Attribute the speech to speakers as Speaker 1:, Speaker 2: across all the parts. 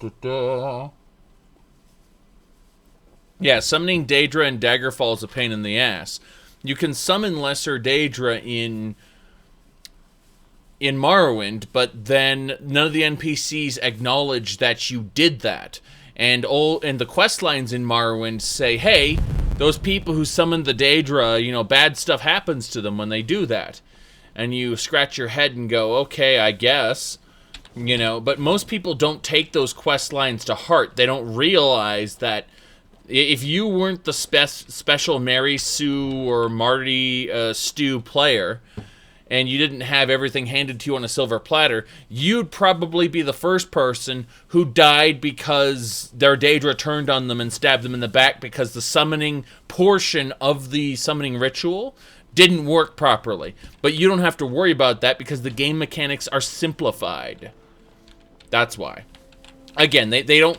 Speaker 1: Da-da. Yeah, summoning Daedra and Daggerfall is a pain in the ass. You can summon lesser Daedra in Morrowind, but then none of the NPCs acknowledge that you did that. And the quest lines in Morrowind say, hey, those people who summoned the Daedra, you know, bad stuff happens to them when they do that. And you scratch your head and go, okay, I guess. You know, but most people don't take those quest lines to heart. They don't realize that if you weren't the special Mary Sue or Marty Stu player, and you didn't have everything handed to you on a silver platter, you'd probably be the first person who died because their Daedra turned on them and stabbed them in the back because the summoning portion of the summoning ritual didn't work properly. But you don't have to worry about that because the game mechanics are simplified. That's why. Again, they don't...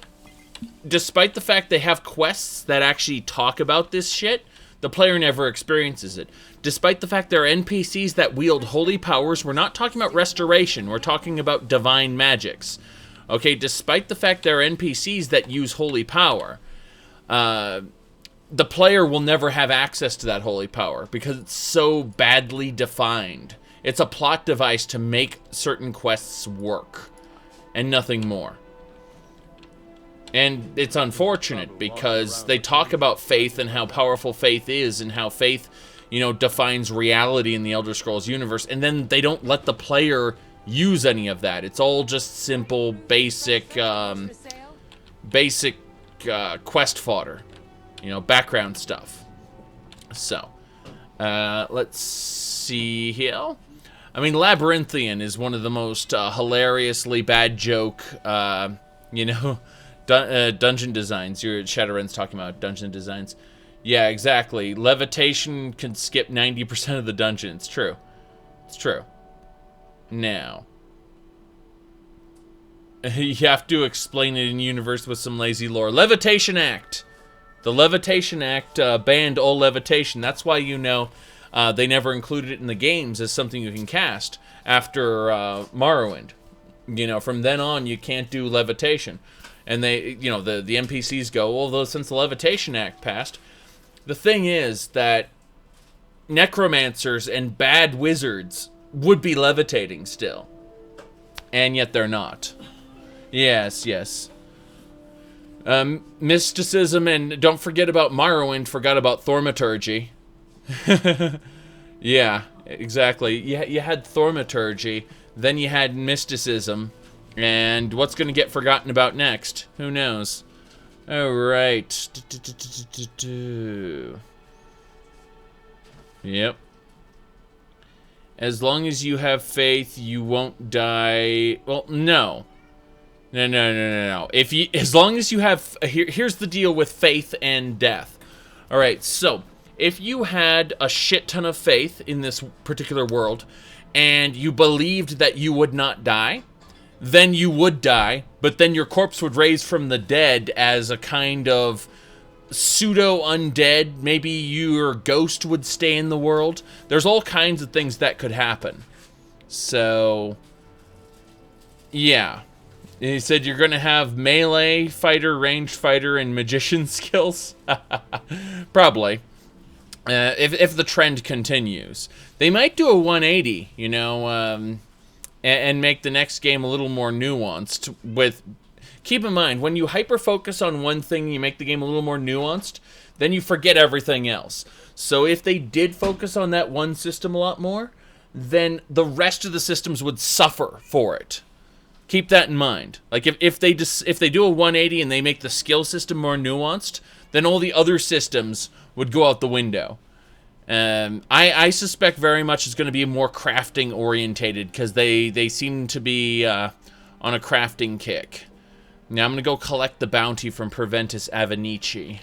Speaker 1: Despite the fact they have quests that actually talk about this shit, the player never experiences it. Despite the fact there are NPCs that wield holy powers, we're not talking about restoration, we're talking about divine magics. Okay, despite the fact there are NPCs that use holy power, the player will never have access to that holy power because it's so badly defined. It's a plot device to make certain quests work, and nothing more. And it's unfortunate because they talk about faith and how powerful faith is and how faith, you know, defines reality in the Elder Scrolls universe, and then they don't let the player use any of that. It's all just simple, basic quest fodder, you know, background stuff. So, let's see here. I mean, Labyrinthian is one of the most hilariously bad joke, you know, dungeon designs. Shadowrun's talking about dungeon designs. Yeah, exactly. Levitation can skip 90% of the dungeon. It's true. It's true. Now, you have to explain it in universe with some lazy lore. Levitation Act. The Levitation Act banned all levitation. That's why, you know, they never included it in the games as something you can cast after Morrowind. You know, from then on, you can't do levitation. And they, you know, the NPCs go, although since the Levitation Act passed, the thing is that necromancers and bad wizards would be levitating still. And yet they're not. Yes, yes. Mysticism, and don't forget about Morrowind, forgot about thaumaturgy. Yeah, exactly. You had thaumaturgy, then you had mysticism, and what's going to get forgotten about next? Who knows? All right. Yep. As long as you have faith, you won't die. Well, no. No. As long as you have... Here's the deal with faith and death. All right, so if you had a shit ton of faith in this particular world, and you believed that you would not die, then you would die, but then your corpse would raise from the dead as a kind of pseudo-undead. Maybe your ghost would stay in the world. There's all kinds of things that could happen. So, yeah. And he said you're going to have melee fighter, ranged fighter, and magician skills? Probably. If the trend continues. They might do a 180, you know, and make the next game a little more nuanced. Keep in mind, when you hyper-focus on one thing, you make the game a little more nuanced, then you forget everything else. So if they did focus on that one system a lot more, then the rest of the systems would suffer for it. Keep that in mind. Like, if they do a 180 and they make the skill system more nuanced, then all the other systems would go out the window. I suspect very much it's going to be more crafting orientated because they seem to be on a crafting kick. Now I'm going to go collect the bounty from Proventus Avenici.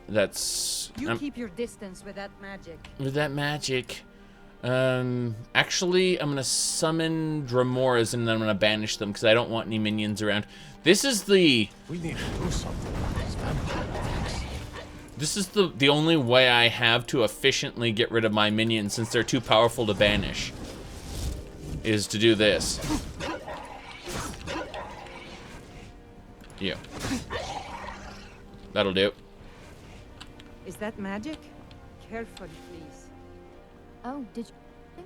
Speaker 1: That's...
Speaker 2: You keep your distance with that magic.
Speaker 1: With that magic. Actually, I'm going to summon Dramoras and then I'm going to banish them because I don't want any minions around. This is the...
Speaker 3: We need to do something about these vampire attacks.
Speaker 1: This is the only way I have to efficiently get rid of my minions since they're too powerful to banish. Is to do this. You. That'll do.
Speaker 2: Is that magic? Carefully, please.
Speaker 4: Oh, did you...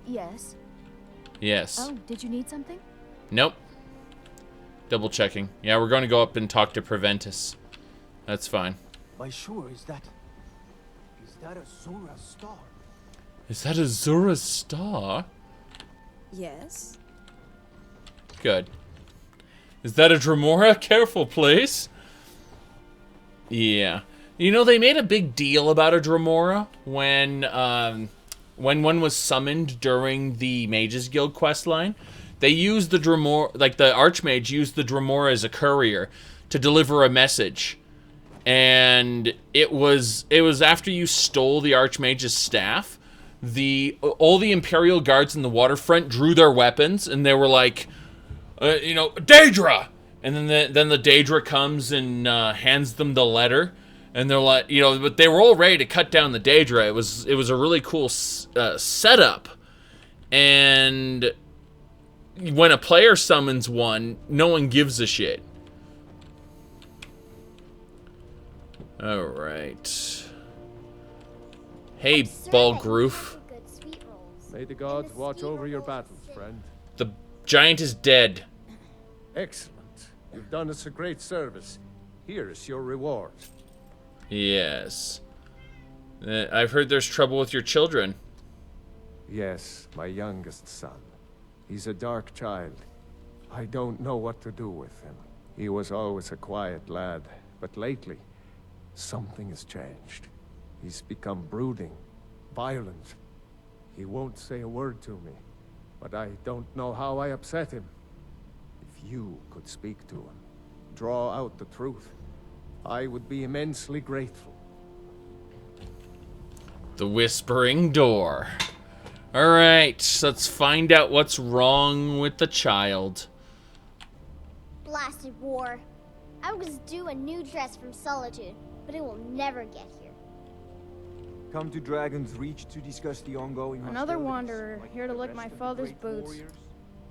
Speaker 4: Yes.
Speaker 1: Yes.
Speaker 4: Oh, did you need something?
Speaker 1: Nope. Double checking. Yeah, we're going to go up and talk to Preventus. That's fine.
Speaker 3: By sure, is that a Zora star?
Speaker 1: Is that a Zora star?
Speaker 4: Yes.
Speaker 1: Good. Is that a Dremora? Careful, please. Yeah. You know, they made a big deal about a Dremora when one was summoned during the Mages Guild questline. They used the Dremora, like the Archmage used the Dremora as a courier to deliver a message. And it was after you stole the Archmage's staff, all the Imperial guards in the waterfront drew their weapons and they were like, you know, Daedra! And then the Daedra comes and hands them the letter. And they're like, you know, but they were all ready to cut down the Daedra. It was a really cool setup. And when a player summons one, no one gives a shit. All right. Hey, Balgroof.
Speaker 5: May the gods watch over your battles, friend.
Speaker 1: The giant is dead.
Speaker 5: Excellent. You've done us a great service. Here is your reward.
Speaker 1: Yes. I've heard there's trouble with your children.
Speaker 5: Yes, my youngest son. He's a dark child. I don't know what to do with him. He was always a quiet lad, but lately, something has changed. He's become brooding, violent. He won't say a word to me, but I don't know how I upset him. If you could speak to him, draw out the truth, I would be immensely grateful.
Speaker 1: The Whispering Door. Alright, let's find out what's wrong with the child.
Speaker 6: Blasted war. I was due a new dress from Solitude, but it will never get here.
Speaker 7: Come to Dragon's Reach to discuss the ongoing
Speaker 8: Another
Speaker 7: hostilities,
Speaker 8: wanderer
Speaker 7: like
Speaker 8: here to
Speaker 7: the
Speaker 8: lick
Speaker 7: rest
Speaker 8: my
Speaker 7: of the
Speaker 8: father's
Speaker 7: great
Speaker 8: boots.
Speaker 7: warriors.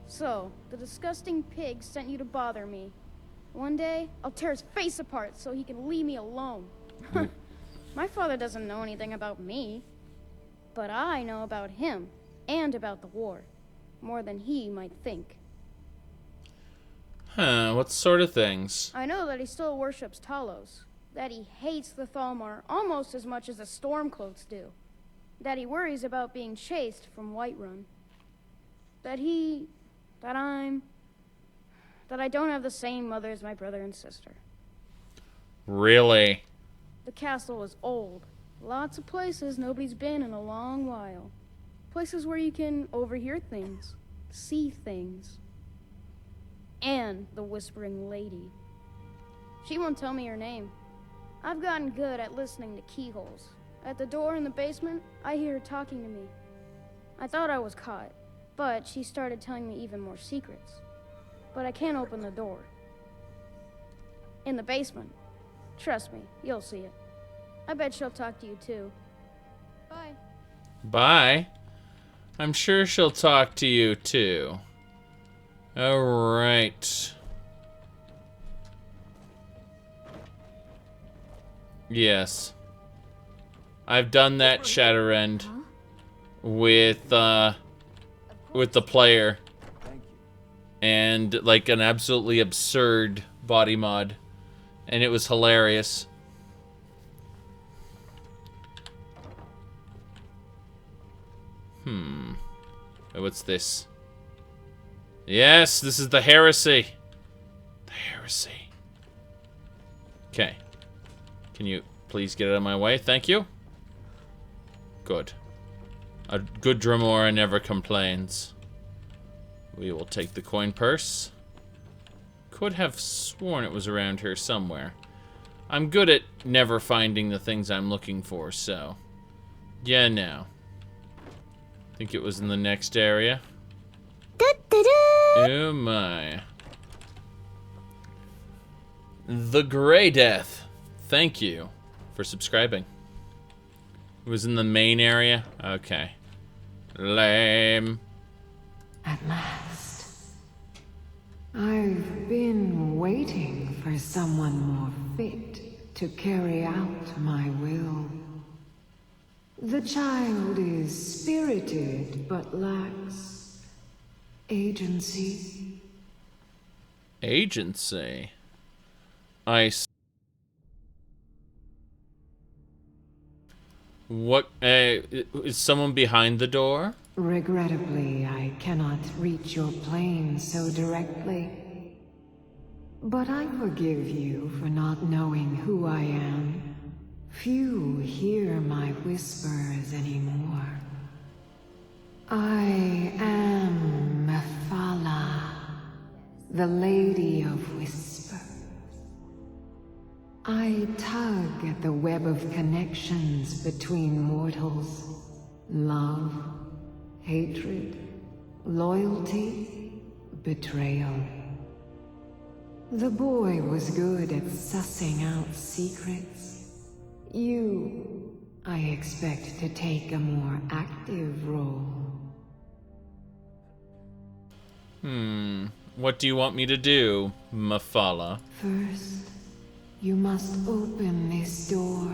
Speaker 8: So, the disgusting pig sent you to bother me. One day, I'll tear his face apart so he can leave me alone. My father doesn't know anything about me, but I know about him and about the war, more than he might think.
Speaker 1: Huh, what sort of things?
Speaker 8: I know that he still worships Talos, that he hates the Thalmor almost as much as the Stormcloaks do, that he worries about being chased from Whiterun, that I don't have the same mother as my brother and sister.
Speaker 1: Really?
Speaker 8: The castle is old. Lots of places nobody's been in a long while. Places where you can overhear things, see things. And the Whispering Lady. She won't tell me her name. I've gotten good at listening to keyholes. At the door in the basement, I hear her talking to me. I thought I was caught, but she started telling me even more secrets. But I can't open the door. In the basement. Trust me, you'll see it. I bet she'll talk to you too. Bye.
Speaker 1: Bye. I'm sure she'll talk to you too. Alright. Yes. I've done that Shatterend with the player.
Speaker 7: Thank you.
Speaker 1: And like an absolutely absurd body mod. And it was hilarious. What's this? Yes, this is the heresy. The heresy. Okay. Can you please get out of my way? Thank you. Good. A good Dremora never complains. We will take the coin purse. Could have sworn it was around here somewhere. I'm good at never finding the things I'm looking for, so... yeah, no. Think it was in the next area. Oh my. The Grey Death. Thank you for subscribing. It was in the main area? Okay. Lame.
Speaker 9: At last. I've been waiting for someone more fit to carry out my will. The child is spirited but lacks agency.
Speaker 1: Agency? What, is someone behind the door?
Speaker 9: Regrettably, I cannot reach your plane so directly. But I forgive you for not knowing who I am. Few hear my whispers anymore. I am Mephala, the Lady of Whispers. I tug at the web of connections between mortals. Love, hatred, loyalty, betrayal. The boy was good at sussing out secrets. You, I expect to take a more active role.
Speaker 1: What do you want me to do, Mephala?
Speaker 9: First, you must open this door.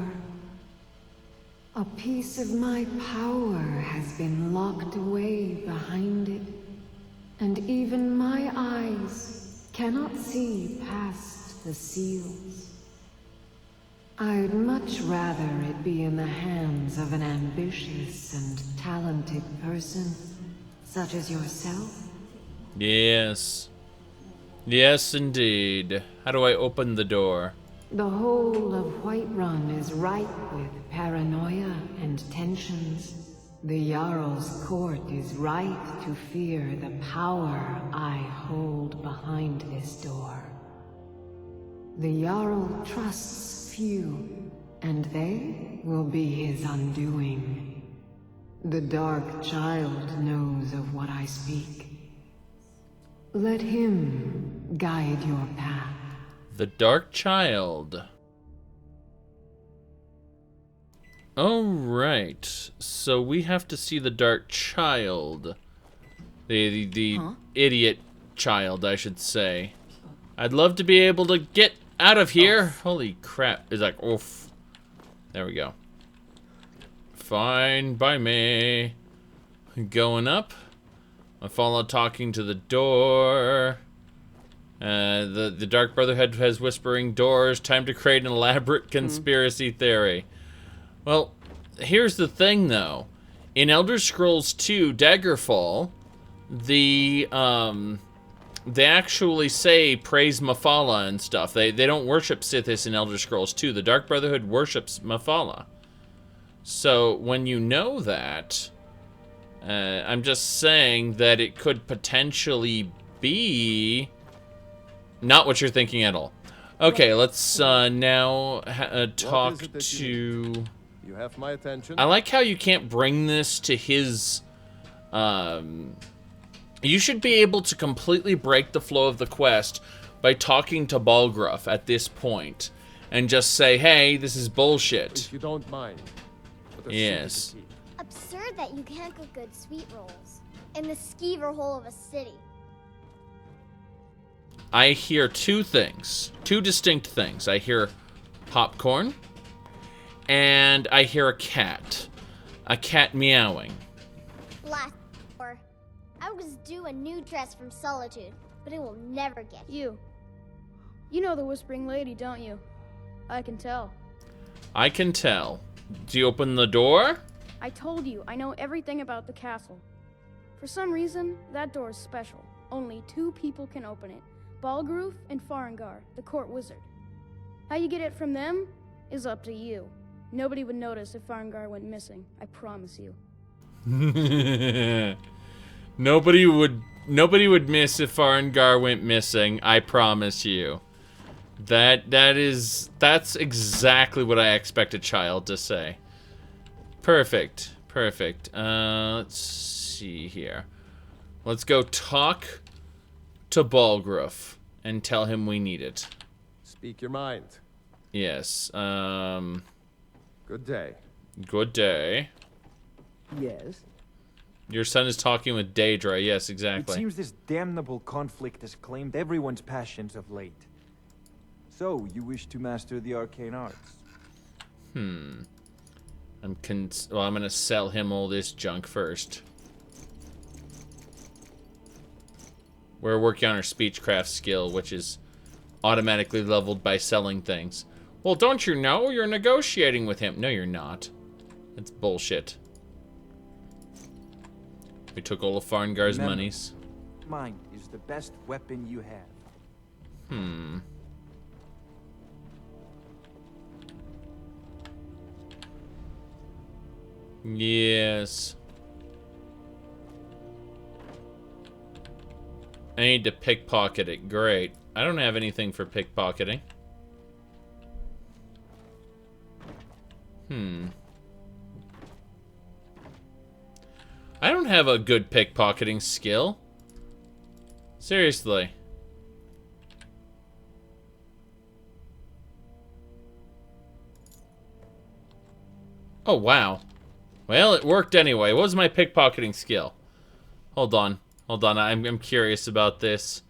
Speaker 9: A piece of my power has been locked away behind it, and even my eyes cannot see past the seals. I'd much rather it be in the hands of an ambitious and talented person, such as yourself.
Speaker 1: Yes. Yes, indeed. How do I open the door?
Speaker 9: The whole of Whiterun is ripe with paranoia and tensions. The Jarl's court is right to fear the power I hold behind this door. The Jarl trusts few, and they will be his undoing. The Dark Child knows of what I speak. Let him guide your path.
Speaker 1: The Dark Child. Alright, so we have to see the Dark Child. The idiot child, I should say. I'd love to be able to get out of here. Holy crap. It's like, oof. There we go. Fine by me. Going up. Mephala talking to the door. The Dark Brotherhood has whispering doors. Time to create an elaborate conspiracy theory. Well, here's the thing, though. In Elder Scrolls 2, Daggerfall, they actually say praise Mephala and stuff. They don't worship Sithis in Elder Scrolls 2. The Dark Brotherhood worships Mephala. So when you know that, I'm just saying that it could potentially be not what you're thinking at all. Okay, let's now talk to...
Speaker 5: You have my attention.
Speaker 1: I like how you can't bring this to his... You should be able to completely break the flow of the quest by talking to Balgruuf at this point. And just say, hey, this is bullshit.
Speaker 5: If you don't mind.
Speaker 1: Yes.
Speaker 6: Absurd that you can't cook good sweet rolls in the skeever hole of a city.
Speaker 1: I hear two things. Two distinct things. I hear popcorn. And I hear a cat. A cat meowing.
Speaker 6: Last hour, I was due a new dress from Solitude, but it will never get
Speaker 8: You. You know the Whispering Lady, don't you? I can tell.
Speaker 1: I can tell. Do you open the door?
Speaker 8: I told you, I know everything about the castle. For some reason, that door is special. Only 2 people can open it. Balgruuf and Farengar, the court wizard. How you get it from them is up to you. Nobody would notice if Farengar went missing, I promise you.
Speaker 1: Nobody would miss if Farengar went missing, I promise you. That's exactly what I expect a child to say. Perfect. Perfect. Let's see here. Let's go talk to Balgruuf and tell him we need it.
Speaker 5: Speak your mind.
Speaker 1: Yes.
Speaker 5: Good day.
Speaker 1: Good day.
Speaker 7: Yes?
Speaker 1: Your son is talking with Daedra. Yes,
Speaker 7: It
Speaker 1: exactly.
Speaker 7: seems this damnable conflict has claimed everyone's passions of late. So, you wish to master the arcane arts?
Speaker 1: I'm gonna sell him all this junk first. We're working on our speechcraft skill, which is automatically leveled by selling things. Well, don't you know? You're negotiating with him. No, you're not. That's bullshit. We took all of Farngar's monies.
Speaker 7: Mind is the best weapon you have.
Speaker 1: Yes. I need to pickpocket it. Great. I don't have anything for pickpocketing. I don't have a good pickpocketing skill. Seriously. Oh, wow. Well, it worked anyway. What was my pickpocketing skill? Hold on. I'm curious about this.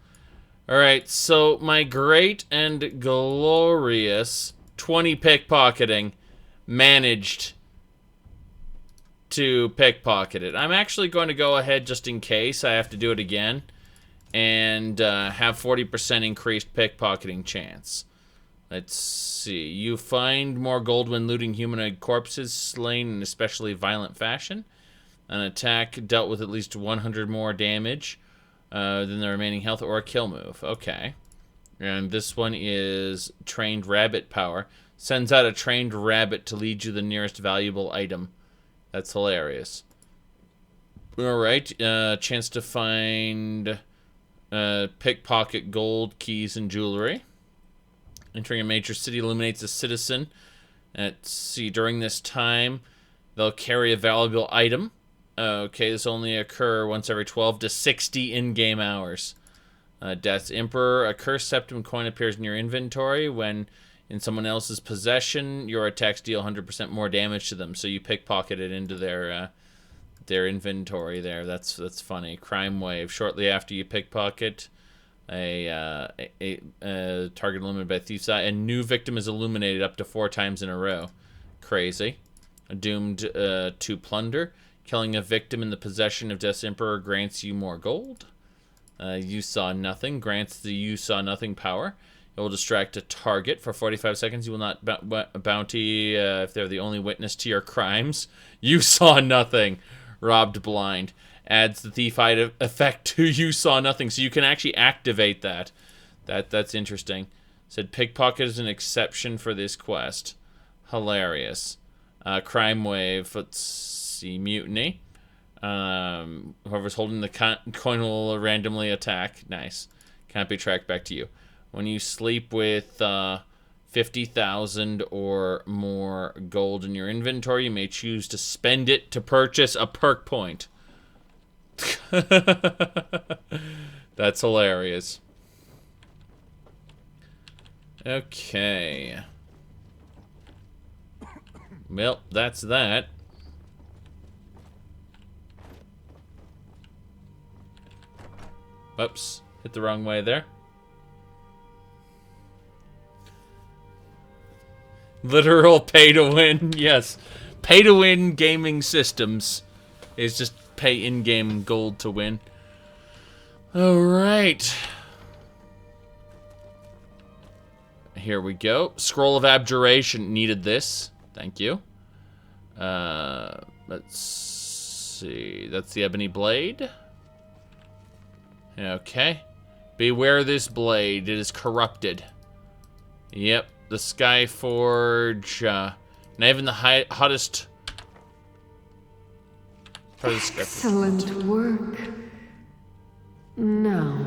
Speaker 1: Alright, so my great and glorious 20 pickpocketing managed to pickpocket it. I'm actually going to go ahead, just in case I have to do it again, and have 40% increased pickpocketing chance. Let's see. You find more gold when looting humanoid corpses slain in especially violent fashion. An attack dealt with at least 100 more damage than the remaining health, or a kill move. Okay. And this one is trained rabbit power. Sends out a trained rabbit to lead you the nearest valuable item. That's hilarious. Alright. Chance to find pickpocket gold, keys, and jewelry. Entering a major city illuminates a citizen. Let's see. During this time, they'll carry a valuable item. Okay, this only occur once every 12 to 60 in-game hours. Death's Emperor. A cursed septum coin appears in your inventory. When in someone else's possession, your attacks deal 100% more damage to them. So you pickpocket it into their inventory there. That's funny. Crime Wave. Shortly after you pickpocket a target illuminated by thief's eye, a new victim is illuminated up to 4 times in a row. Crazy. Doomed to plunder. Killing a victim in the possession of Death's Emperor grants you more gold. You saw nothing. Grants the you saw nothing power. It will distract a target for 45 seconds. You will not bounty if they're the only witness to your crimes. You saw nothing. Robbed blind. Adds the thief effect to you saw nothing. So you can actually activate that. That's interesting. Said pickpocket is an exception for this quest. Hilarious. Crime Wave. Let's see. Mutiny. Whoever's holding the coin will randomly attack. Nice. Can't be tracked back to you. When you sleep with 50,000 or more gold in your inventory, you may choose to spend it to purchase a perk point. That's hilarious. Okay. Well, that's that. Whoops. Hit the wrong way there. Literal pay-to-win. Yes. Pay-to-win gaming systems is just pay in-game gold to win. Alright. Here we go. Scroll of Abjuration. Needed this. Thank you. Let's see. That's the Ebony Blade. Okay. Beware this blade. It is corrupted. Yep. The Skyforge. Not even the hottest.
Speaker 9: Excellent work. Now,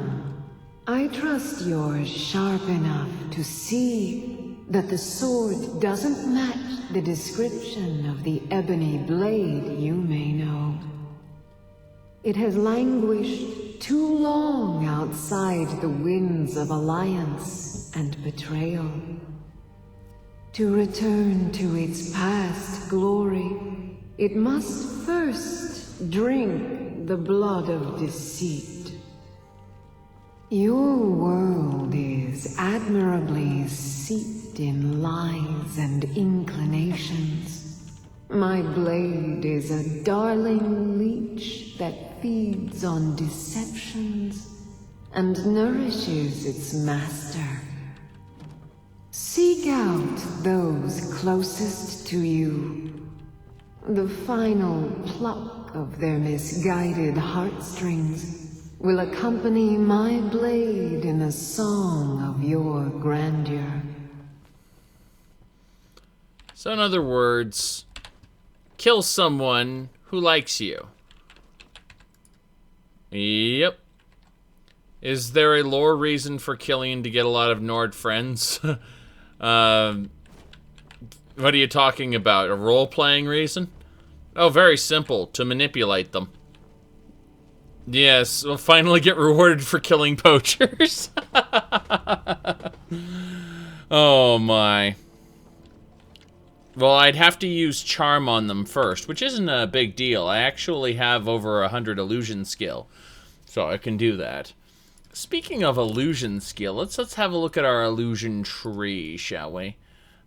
Speaker 9: I trust you're sharp enough to see that the sword doesn't match the description of the ebony blade you may know. It has languished too long outside the winds of alliance and betrayal. To return to its past glory, it must first drink the blood of deceit. Your world is admirably seeped in lies and inclinations. My blade is a darling leech that feeds on deceptions and nourishes its master. Seek out those closest to you. The final pluck of their misguided heartstrings will accompany my blade in a song of your grandeur.
Speaker 1: So in other words, kill someone who likes you. Yep. Is there a lore reason for killing to get a lot of Nord friends? What are you talking about? A role-playing reason? Oh, very simple. To manipulate them. Yes, we'll finally get rewarded for killing poachers. Oh my. Well, I'd have to use charm on them first, which isn't a big deal. I actually have over 100 illusion skill, so I can do that. Speaking of illusion skill, let's have a look at our illusion tree, shall we?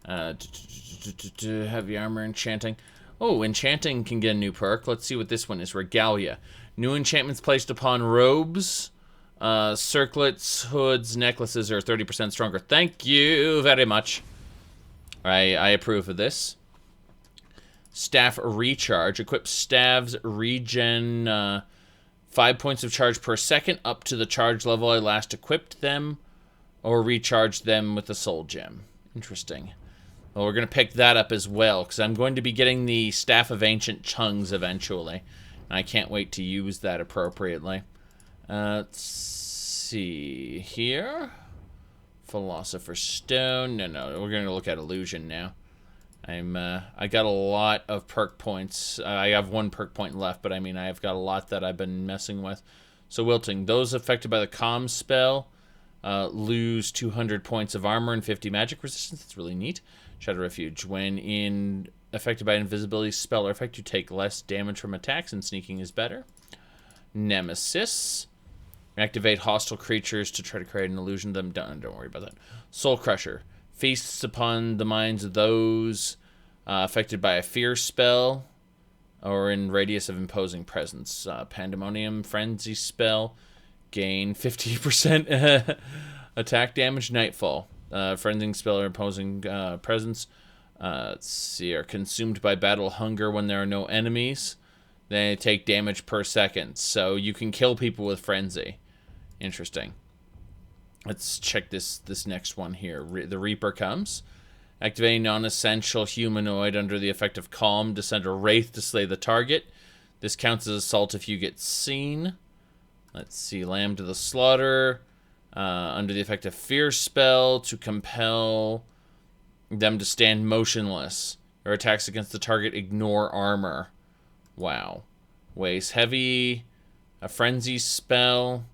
Speaker 1: Heavy armor enchanting. Oh, enchanting can get a new perk. Let's see what this one is. Regalia. New enchantments placed upon robes, circlets, hoods, necklaces are 30% stronger. Thank you very much. I approve of this. Staff recharge. Equip staves regen 5 points of charge per second up to the charge level I last equipped them, or recharge them with a soul gem. Interesting. Well, we're going to pick that up as well, because I'm going to be getting the Staff of Ancient Tongues eventually. And I can't wait to use that appropriately. Let's see here. Philosopher's Stone. No, we're going to look at Illusion now. I got a lot of perk points. I have 1 perk point left, but I mean, I've got a lot that I've been messing with. So Wilting, those affected by the Calm spell lose 200 points of armor and 50 magic resistance. That's really neat. Shadow Refuge. When affected by invisibility spell or effect, you take less damage from attacks, and sneaking is better. Nemesis. Activate hostile creatures to try to create an illusion of them. Don't worry about that. Soul Crusher. Feasts upon the minds of those affected by a fear spell or in radius of imposing presence. Pandemonium Frenzy spell. Gain 50% attack damage. Nightfall. Frenzying spell or imposing presence. Let's see. Are consumed by battle hunger when there are no enemies. They take damage per second. So you can kill people with frenzy. Interesting. Let's check this next one here. The Reaper comes. Activating non-essential humanoid under the effect of calm to send a wraith to slay the target. This counts as assault if you get seen. Let's see. Lamb to the slaughter. Under the effect of fear spell to compel them to stand motionless. Or attacks against the target ignore armor. Wow. Weighs heavy. A frenzy spell.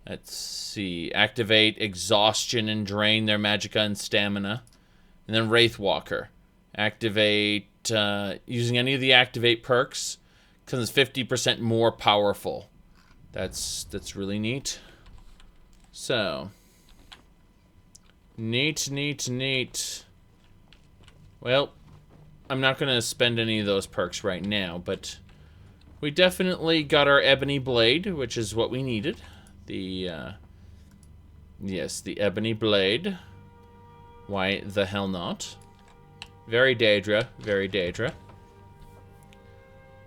Speaker 1: Let's see. Activate exhaustion and drain their magicka and stamina. And then Wraithwalker. Activate using any of the activate perks, because it's 50% more powerful. That's really neat. So neat. Well, I'm not going to spend any of those perks right now, but we definitely got our Ebony Blade, which is what we needed. Yes, the Ebony Blade. Why the hell not? Very Daedra, very Daedra.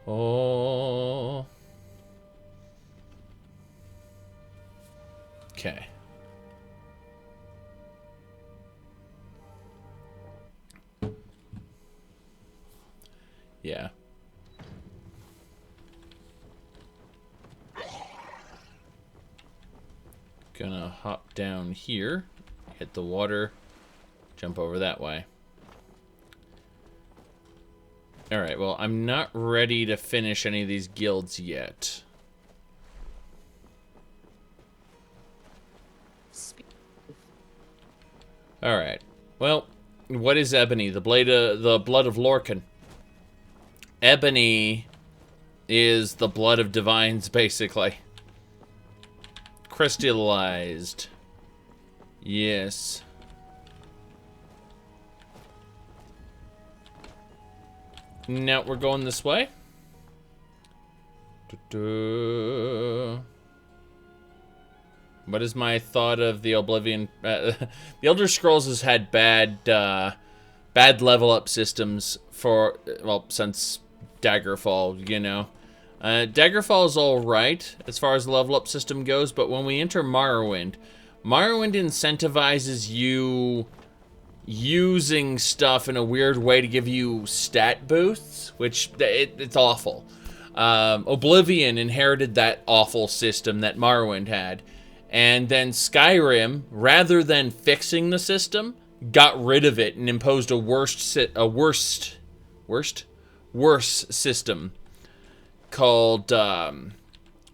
Speaker 1: Oh. Okay. Yeah. Gonna hop down here, hit the water, jump over that way. Alright, well, I'm not ready to finish any of these guilds yet. Alright, well, what is Ebony? The blood of Lorcan. Ebony is the blood of divines, basically. crystallized. Yes. Now we're going this way. What is my thought of the Oblivion? The Elder Scrolls has had bad level up systems for, well, since Daggerfall, you know. Daggerfall is alright as far as the level up system goes, but when we enter Morrowind incentivizes you using stuff in a weird way to give you stat boosts, which it's awful. Oblivion inherited that awful system that Morrowind had. And then Skyrim, rather than fixing the system, got rid of it and imposed a worse system called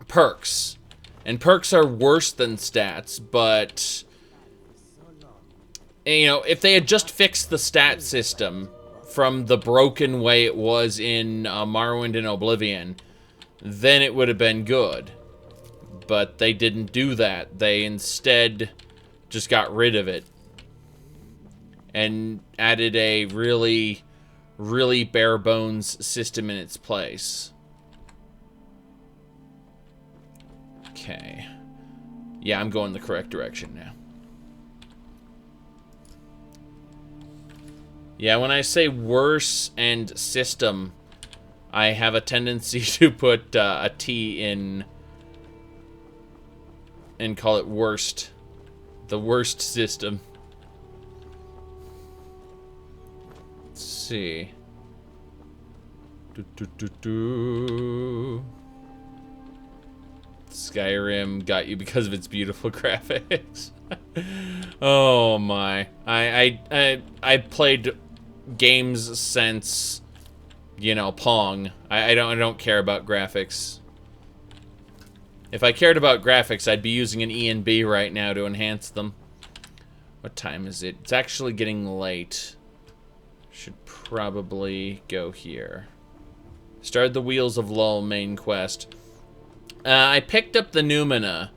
Speaker 1: perks. And perks are worse than stats, but you know, if they had just fixed the stat system from the broken way it was in Morrowind and Oblivion, then it would have been good. But they didn't do that. They instead just got rid of it and added a really, really bare bones system in its place. Okay. Yeah, I'm going the correct direction now. Yeah, when I say worse and system, I have a tendency to put a T in and call it worst. The worst system. Let's see. Skyrim got you because of its beautiful graphics. Oh my. I played games since, you know, Pong. I don't care about graphics. If I cared about graphics, I'd be using an E and B right now to enhance them. What time is it? It's actually getting late. Should probably go here. Start the Wheels of Lull main quest. I picked up the Numina.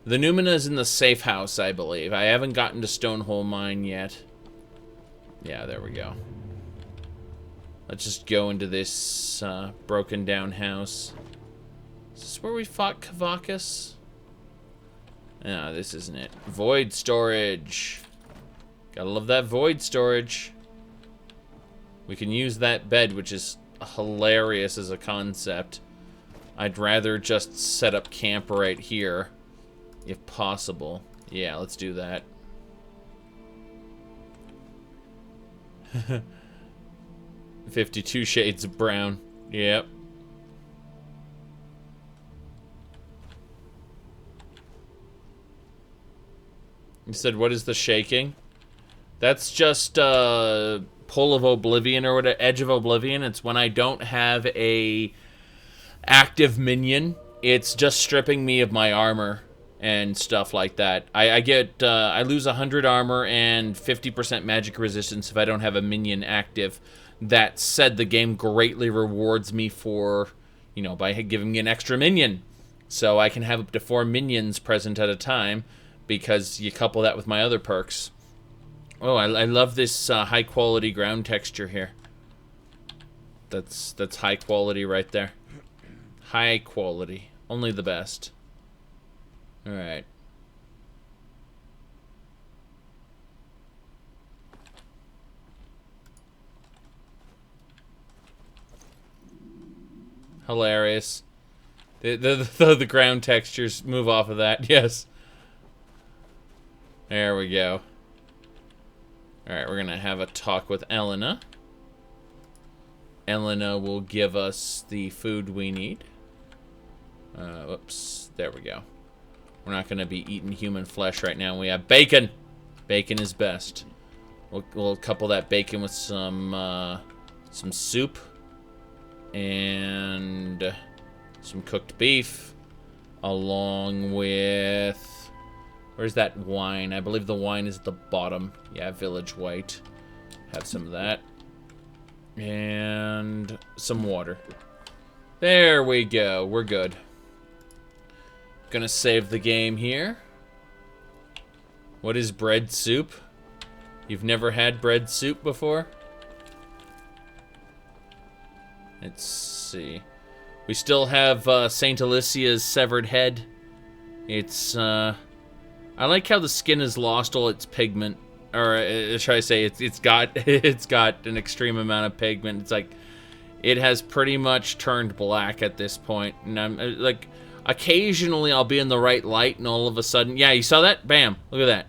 Speaker 1: The Numina is in the safe house, I believe. I haven't gotten to Stonehole Mine yet. Yeah, there we go. Let's just go into this broken down house. Is this where we fought Kavakis? No, this isn't it. Void storage. Gotta love that void storage. We can use that bed, which is hilarious as a concept. I'd rather just set up camp right here, if possible. Yeah, let's do that. 52 shades of brown. Yep. You said, what is the shaking? That's just pull of Oblivion or whatever, Edge of Oblivion. It's when I don't have a active minion. It's just stripping me of my armor and stuff like that. I lose 100 armor and 50% magic resistance if I don't have a minion active. That said, the game greatly rewards me for, you know, by giving me an extra minion. So I can have up to 4 minions present at a time, because you couple that with my other perks. Oh, I love this high quality ground texture here. That's high quality right there. High quality. Only the best. Alright. Hilarious. The ground textures move off of that. Yes. There we go. Alright, we're gonna have a talk with Elena. Elena will give us the food we need. Whoops. There we go. We're not gonna be eating human flesh right now. We have bacon. Bacon is best. We'll couple that bacon with some soup and some cooked beef, along with, where's that wine? I believe the wine is at the bottom. Yeah, Village White. Have some of that. And some water. There we go. We're good. Gonna save the game here. What is bread soup? You've never had bread soup before? Let's see. We still have Saint Alicia's severed head. It's, I like how the skin has lost all its pigment. Or, should I say, it's got it's got an extreme amount of pigment. It's like, it has pretty much turned black at this point. And I'm, like, occasionally I'll be in the right light and all of a sudden, yeah, you saw that? Bam, look at that.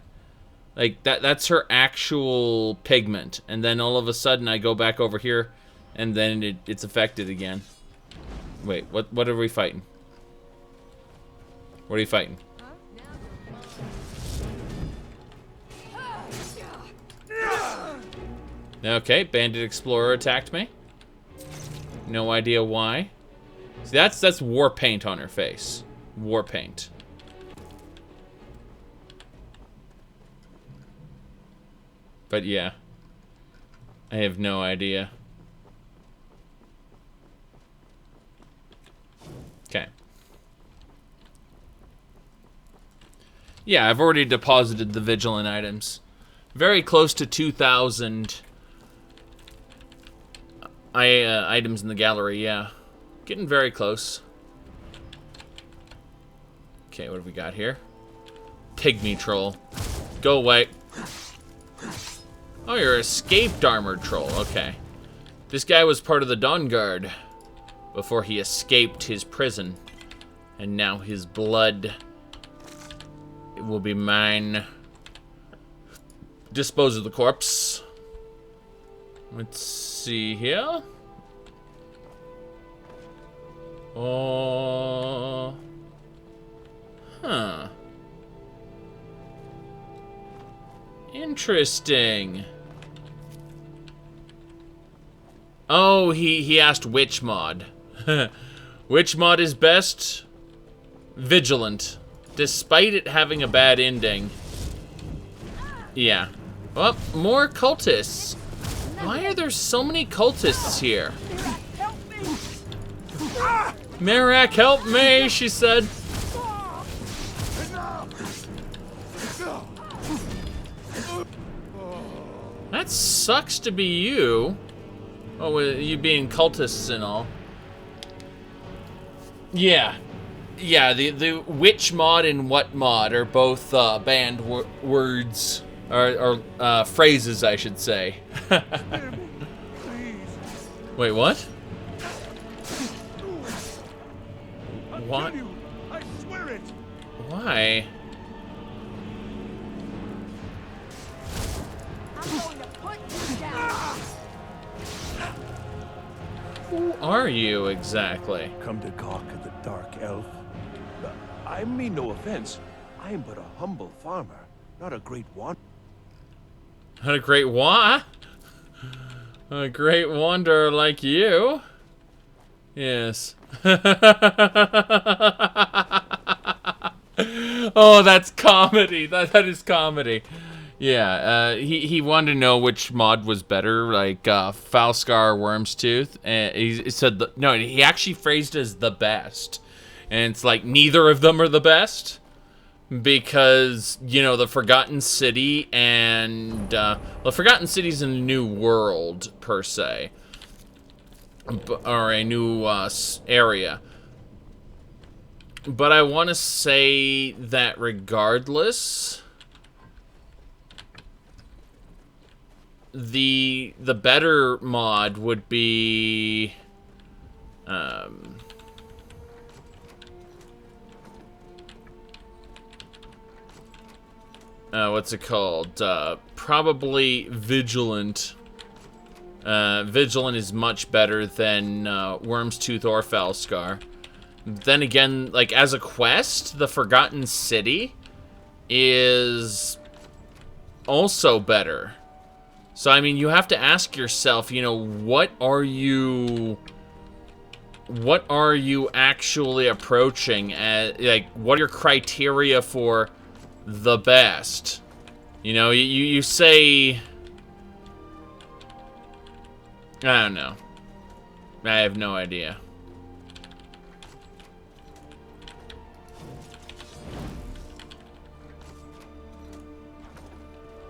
Speaker 1: Like, that's her actual pigment. And then all of a sudden I go back over here and then it's affected again. Wait, what are we fighting? What are you fighting? Okay, Bandit Explorer attacked me. No idea why. See, that's war paint on her face. War paint. But yeah. I have no idea. Okay. Yeah, I've already deposited the vigilant items. Very close to 2,000 items in the gallery, yeah. Getting very close. Okay, what have we got here? Pygmy troll. Go away. Oh, you're escaped armored troll. Okay. This guy was part of the Dawn Guard before he escaped his prison. And now his blood will be mine. Dispose of the corpse. Let's see here. Oh. Huh. Interesting. Oh, he asked which mod. Which mod is best? Vigilant. Despite it having a bad ending. Yeah. Oh, more cultists. Why are there so many cultists here? Merak, help me, she said. That sucks to be you. Oh, with you being cultists and all. Yeah. Yeah, the which mod and what mod are both banned words. Or phrases, I should say. Wait, what? What?
Speaker 5: I swear it.
Speaker 1: Why?
Speaker 2: I'm going to put you down.
Speaker 1: Who are you exactly?
Speaker 5: Come to gawk at the dark elf. I mean no offense. I am but a humble farmer, not a great wanderer.
Speaker 1: Not a great a great wanderer like you. Yes. Oh, that's comedy. That is comedy. Yeah, he wanted to know which mod was better, like Falscar, Worm's Tooth, and he said no. He actually phrased it as the best, and it's like neither of them are the best, because you know the Forgotten City and the Forgotten City's in a new world per se, or a new area. But I want to say that regardless, the better mod would be what's it called? Probably Vigilant. Vigilant is much better than Worm's Tooth or Falscar. Then again, like as a quest, the Forgotten City is also better. So I mean, you have to ask yourself, you know, what are you actually approaching at, like, what are your criteria for the best? You know, you say, I don't know. I have no idea.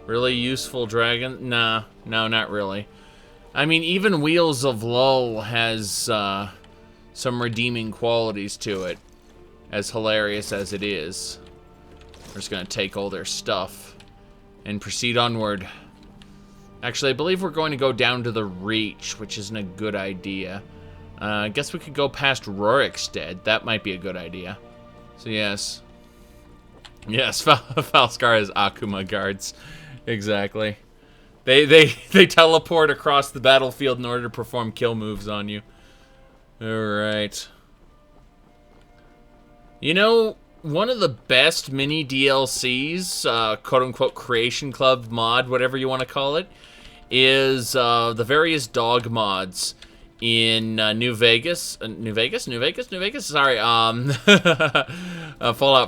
Speaker 1: Really useful dragon? Nah, no, not really. I mean, even Wheels of Lull has some redeeming qualities to it, as hilarious as it is. We're just gonna take all their stuff and proceed onward. Actually, I believe we're going to go down to the Reach, which isn't a good idea. I guess we could go past Rorikstead. That might be a good idea. So yes. Yes, Falskar has Akuma guards. Exactly. They teleport across the battlefield in order to perform kill moves on you. Alright. You know, one of the best mini DLCs, quote-unquote Creation Club mod, whatever you want to call it, is the various dog mods in New Vegas. New Vegas? Sorry, Fallout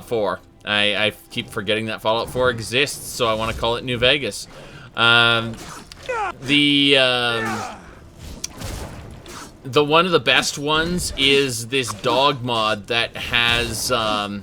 Speaker 1: 4. I keep forgetting that Fallout 4 exists, so I want to call it New Vegas. The one of the best ones is this dog mod that has a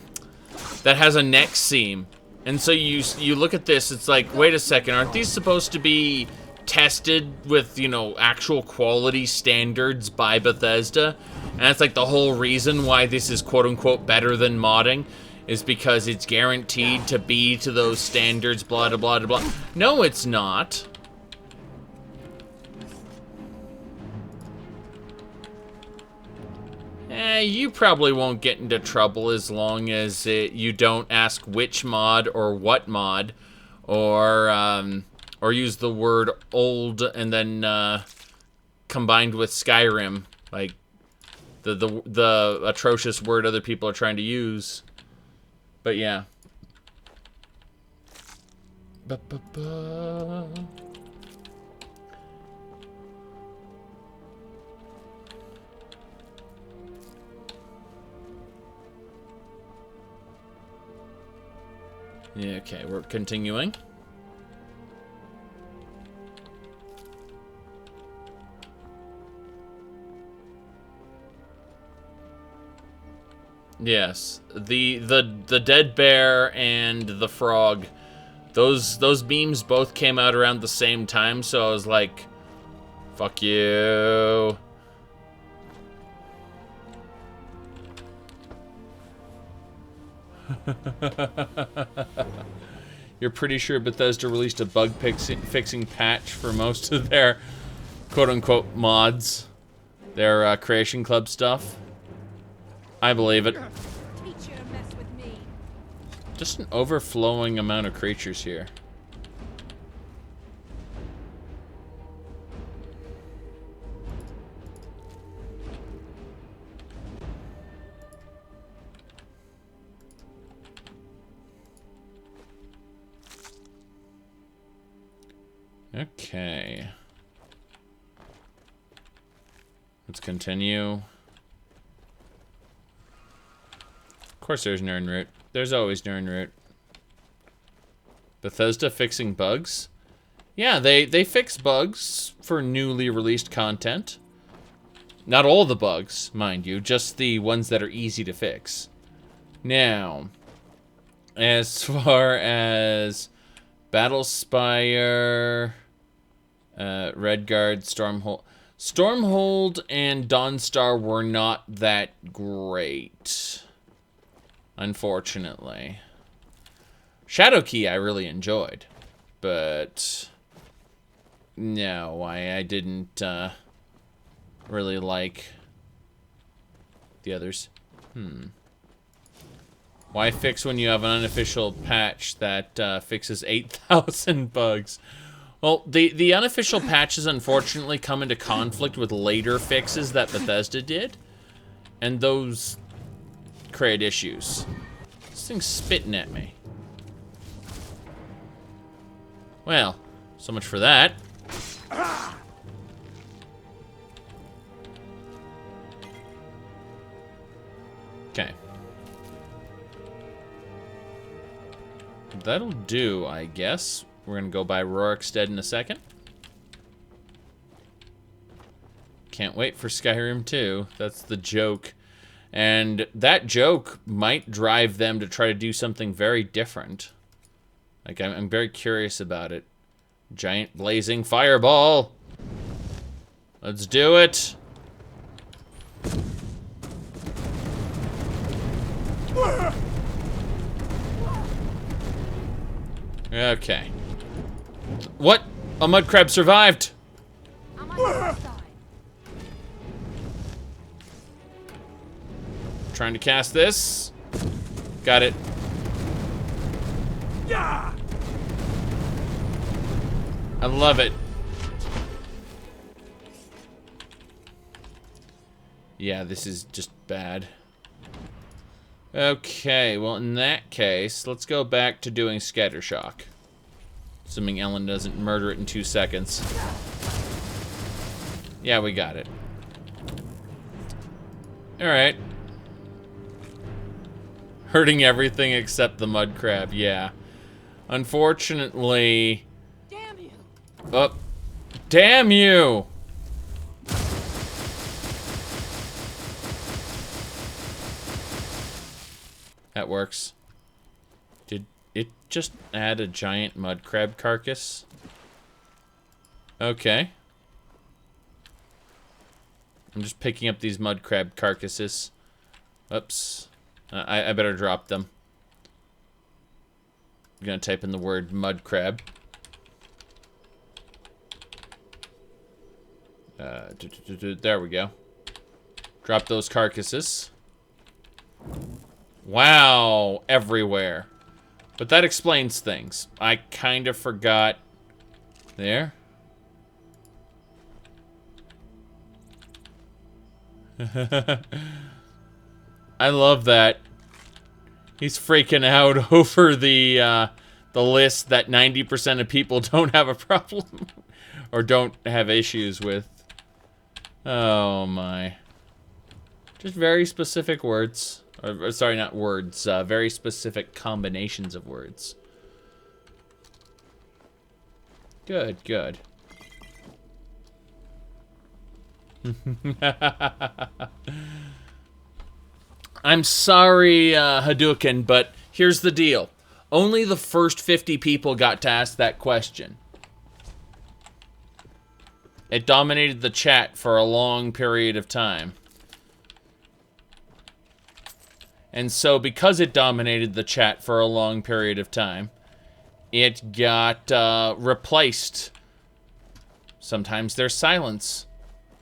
Speaker 1: neck seam. And so you look at this, it's like, wait a second, aren't these supposed to be tested with, you know, actual quality standards by Bethesda? And that's like the whole reason why this is quote-unquote better than modding, is because it's guaranteed to be to those standards, blah, blah, blah, blah. No, it's not. You probably won't get into trouble as long as you don't ask which mod or what mod, or use the word old and then combined with Skyrim, like the atrocious word other people are trying to use. But yeah. Yeah, okay, we're continuing. Yes, the dead bear and the frog, those beams both came out around the same time, so I was like, fuck you. You're pretty sure Bethesda released a bug fixing patch for most of their quote-unquote mods, their Creation Club stuff? I believe it.
Speaker 2: Teach you to mess with me.
Speaker 1: Just an overflowing amount of creatures here. Okay. Let's continue. Of course there's Nirnroot. There's always Nirnroot. Bethesda fixing bugs? Yeah, they fix bugs for newly released content. Not all the bugs, mind you, just the ones that are easy to fix. Now, as far as Battlespire, Redguard, Stormhold and Dawnstar were not that great, unfortunately. Shadowkey I really enjoyed, but no, I didn't really like the others. Why fix when you have an unofficial patch that fixes 8,000 bugs? Well, the unofficial patches unfortunately come into conflict with later fixes that Bethesda did, and those create issues. This thing's spitting at me. Well, so much for that. Okay. That'll do, I guess. We're gonna go by Rorikstead in a second. Can't wait for Skyrim 2. That's the joke. And that joke might drive them to try to do something very different. Like, I'm very curious about it. Giant blazing fireball. Let's do it. Okay. What? A mud crab survived.
Speaker 2: I'm on your side.
Speaker 1: Trying to cast this. Got it.
Speaker 5: Yeah.
Speaker 1: I love it. Yeah, this is just bad. Okay, well, in that case, let's go back to doing Scattershock. Assuming Ellen doesn't murder it in 2 seconds. Yeah, we got it. Alright. Hurting everything except the mud crab, yeah. Unfortunately...
Speaker 2: Damn you!
Speaker 1: Oh, damn you! That works. Did it just add a giant mud crab carcass? Okay. I'm just picking up these mud crab carcasses. Oops. I better drop them. I'm gonna type in the word mud crab. There we go. Drop those carcasses. Wow, everywhere. But that explains things. I kind of forgot. There. I love that. He's freaking out over the list that 90% of people don't have a problem or don't have issues with. Oh my. Just very specific words. Or, sorry, not words. Very specific combinations of words. Good, good. I'm sorry, Hadouken, but here's the deal. Only the first 50 people got to ask that question. It dominated the chat for a long period of time. And so, because it dominated the chat for a long period of time, it got replaced. Sometimes there's silence.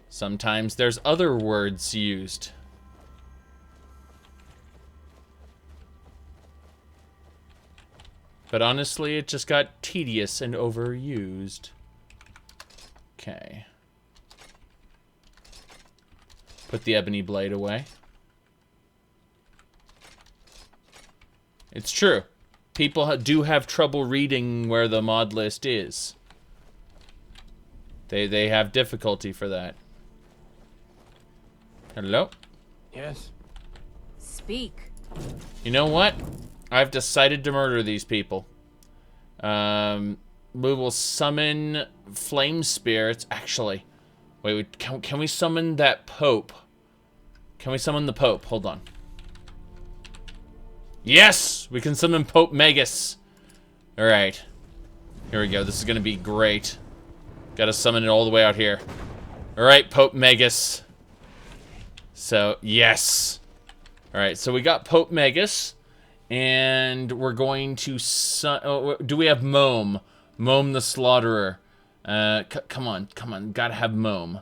Speaker 1: Sometimes there's other words used. But honestly, it just got tedious and overused. Okay. Put the ebony blade away. It's true. People do have trouble reading where the mod list is. They have difficulty for that. Hello?
Speaker 3: Yes?
Speaker 2: Speak.
Speaker 1: You know what? I've decided to murder these people. We will summon flame spirits. Actually, wait, can we summon that Pope? Can we summon the Pope? Hold on. Yes! We can summon Pope Magus. Alright. Here we go. This is gonna be great. Gotta summon it all the way out here. Alright, Pope Magus. So, yes. Alright, so we got Pope Magus. And we're going to... do we have Mome? Mome the Slaughterer. Come on. Gotta have Mome.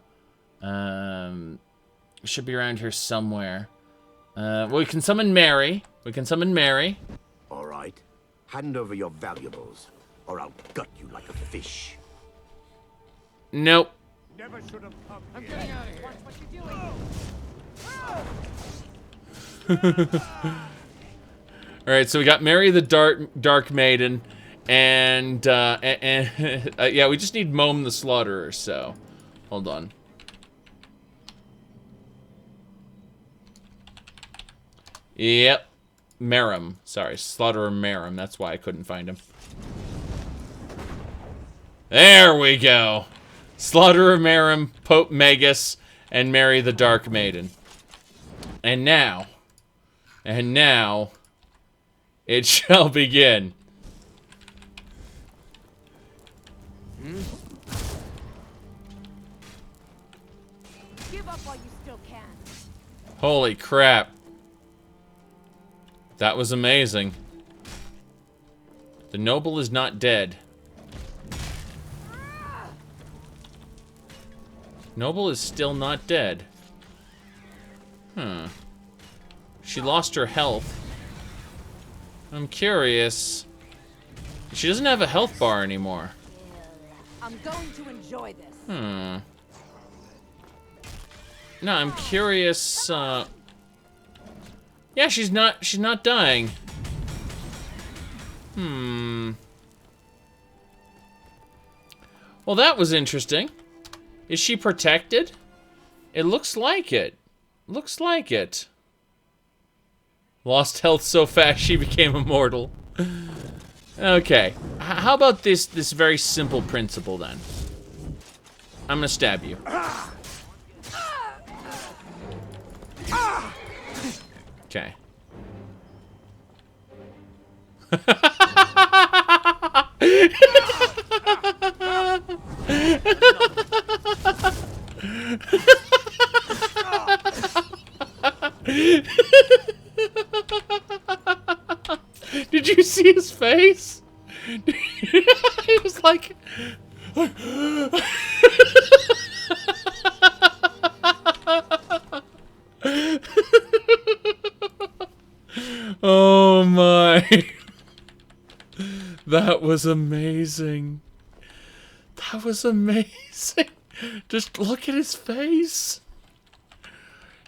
Speaker 1: Should be around here somewhere. Well, we can summon Mary.
Speaker 10: All right. Hand over your valuables, or I'll gut you like a fish.
Speaker 1: Nope.
Speaker 5: Never should have come.
Speaker 3: I'm getting out of here.
Speaker 2: Watch what you're doing.
Speaker 1: Alright, so we got Mary the Dark Maiden, and yeah, we just need Mome the Slaughterer, so... Hold on. Yep. Merim. Sorry, Slaughterer Merim. That's why I couldn't find him. There we go. Slaughterer Merim, Pope Magus, and Mary the Dark Maiden. And now, it shall begin.
Speaker 2: Give up while you still can.
Speaker 1: Holy crap. That was amazing. The noble is not dead. Noble is still not dead. Huh. She lost her health. I'm curious. She doesn't have a health bar anymore.
Speaker 2: I'm going to enjoy this.
Speaker 1: Hmm. No, I'm curious, yeah, she's not dying. Hmm. Well, that was interesting. Is she protected? It looks like it. Looks like it. Lost health so fast she became immortal. Okay. How about this very simple principle then? I'm gonna stab you. Okay. Did you see his face? He was like... Oh my. That was amazing. That was amazing. Just look at his face.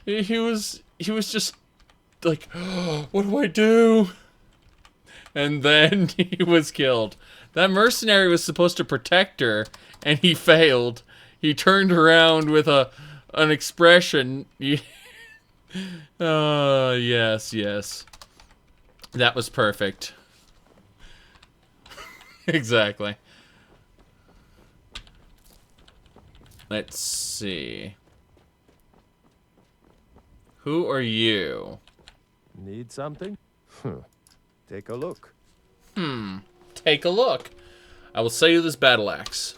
Speaker 1: He was just like, oh, what do I do? And then he was killed. That mercenary was supposed to protect her, and he failed. He turned around with an expression. Yes. That was perfect. Exactly. Let's see. Who are you?
Speaker 5: Need something? Take a look.
Speaker 1: Take a look. I will sell you this battle axe.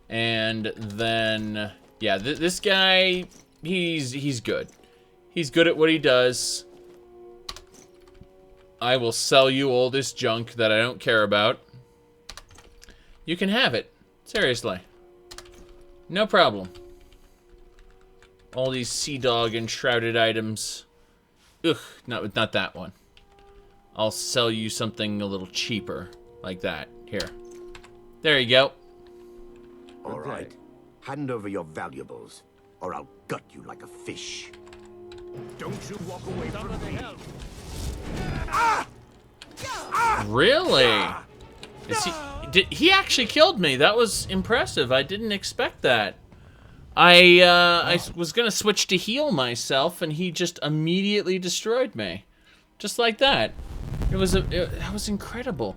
Speaker 1: And then, yeah, this guy, he's good. He's good at what he does. I will sell you all this junk that I don't care about. You can have it. Seriously. No problem. All these sea dog and shrouded items. Ugh, not that one. I'll sell you something a little cheaper. Like that. Here. There you go.
Speaker 10: All right. Hand over your valuables, or I'll gut you like a fish. Don't you walk away from me.
Speaker 1: Really? He actually killed me. That was impressive. I didn't expect that. I was gonna switch to heal myself, and he just immediately destroyed me, just like that. That was incredible,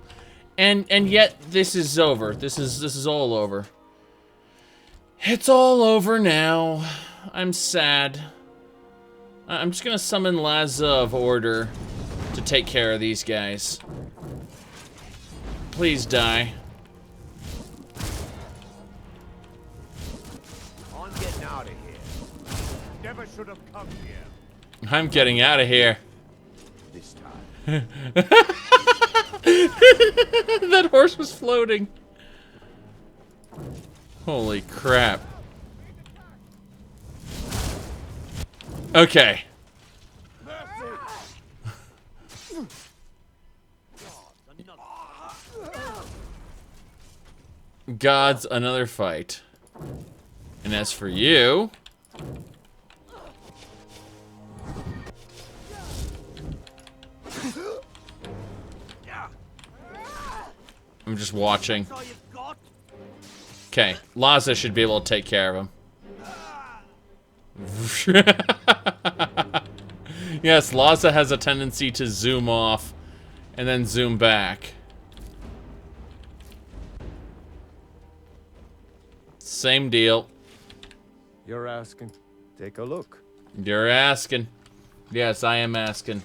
Speaker 1: and yet this is over. This is all over. It's all over now. I'm sad. I'm just gonna summon Laza of Order to take care of these guys. Please die.
Speaker 10: I'm getting out of here. Never should have come here.
Speaker 1: I'm getting out of here.
Speaker 10: This time.
Speaker 1: That horse was floating. Holy crap. Okay. God's another fight. And as for you... I'm just watching. Okay, Laza should be able to take care of him. Yes, Laza has a tendency to zoom off and then zoom back. Same deal.
Speaker 5: You're asking. Take a look.
Speaker 1: You're asking. Yes, I am asking.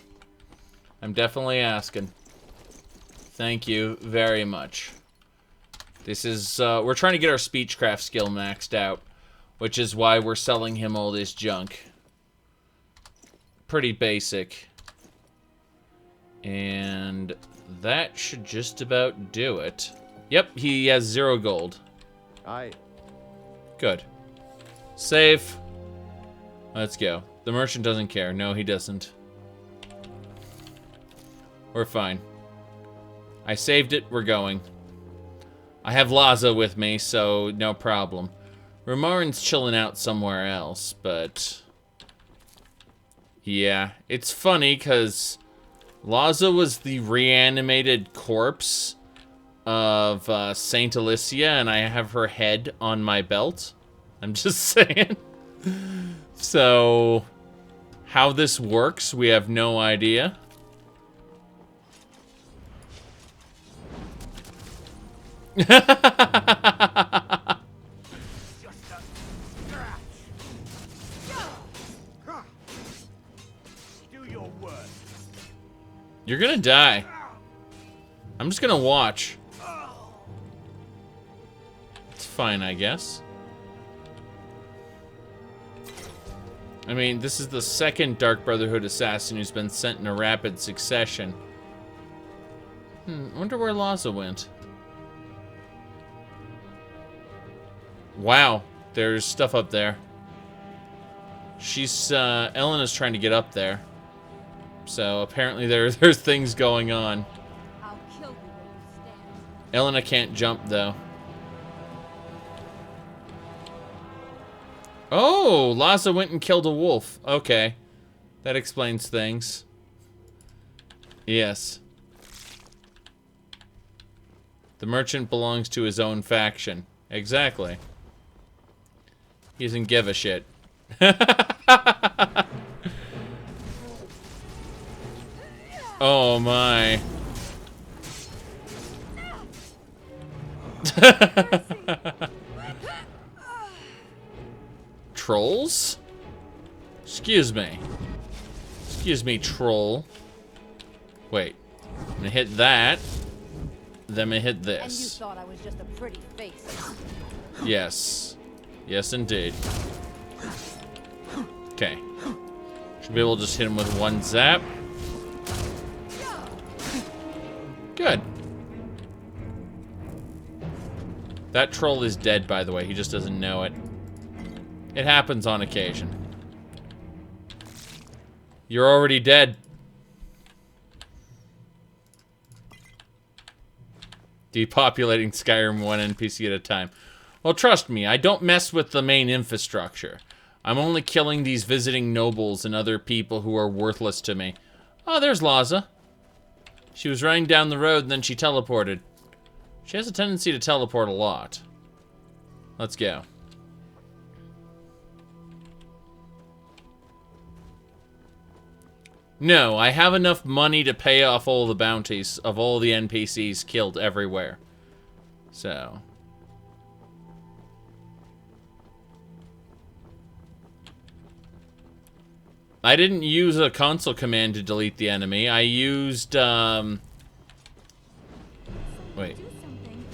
Speaker 1: I'm definitely asking. Thank you very much. This is, we're trying to get our speechcraft skill maxed out, which is why we're selling him all this junk. Pretty basic. And that should just about do it. Yep, he has 0 gold. Good. Save. Let's go. The merchant doesn't care. No, he doesn't. We're fine. I saved it. We're going. I have Laza with me, so no problem. Romarin's chilling out somewhere else, but... yeah, it's funny, because Laza was the reanimated corpse of Saint Alicia, and I have her head on my belt. I'm just saying. So, how this works, we have no idea. You're gonna die. I'm just gonna watch. It's fine, I guess. I mean, this is the second Dark Brotherhood assassin who's been sent in a rapid succession. I wonder where Laza went. Wow, there's stuff up there. She's, Elena's trying to get up there. So apparently there's things going on.
Speaker 2: I'll kill you where you stand.
Speaker 1: Elena can't jump though. Oh, Laza went and killed a wolf. Okay. That explains things. Yes. The merchant belongs to his own faction. Exactly. He doesn't give a shit. Oh my. Trolls? Excuse me. Excuse me, troll. Wait. I'm gonna hit that. Then I'm gonna hit
Speaker 2: And you
Speaker 1: this.
Speaker 2: thought I was just a pretty face.
Speaker 1: Yes. Yes, indeed. Okay. Should be able to just hit him with one zap. Good. That troll is dead, by the way. He just doesn't know it. It happens on occasion. You're already dead. Depopulating Skyrim one NPC at a time. Well, trust me, I don't mess with the main infrastructure. I'm only killing these visiting nobles and other people who are worthless to me. Oh, there's Laza. She was running down the road and then she teleported. She has a tendency to teleport a lot. Let's go. No, I have enough money to pay off all the bounties of all the NPCs killed everywhere. So. I didn't use a console command to delete the enemy. I used, wait.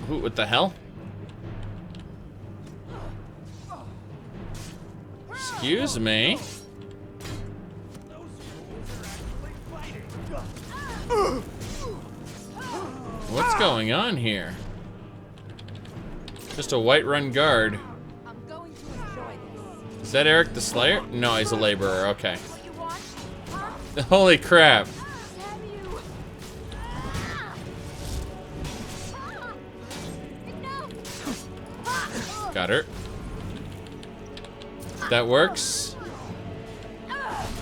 Speaker 1: What the hell? Excuse me. What's going on here? Just a Whiterun guard.
Speaker 2: I'm going to enjoy this.
Speaker 1: Is that Eric the Slayer? No, he's a laborer. Okay. Holy crap. Got her. That works.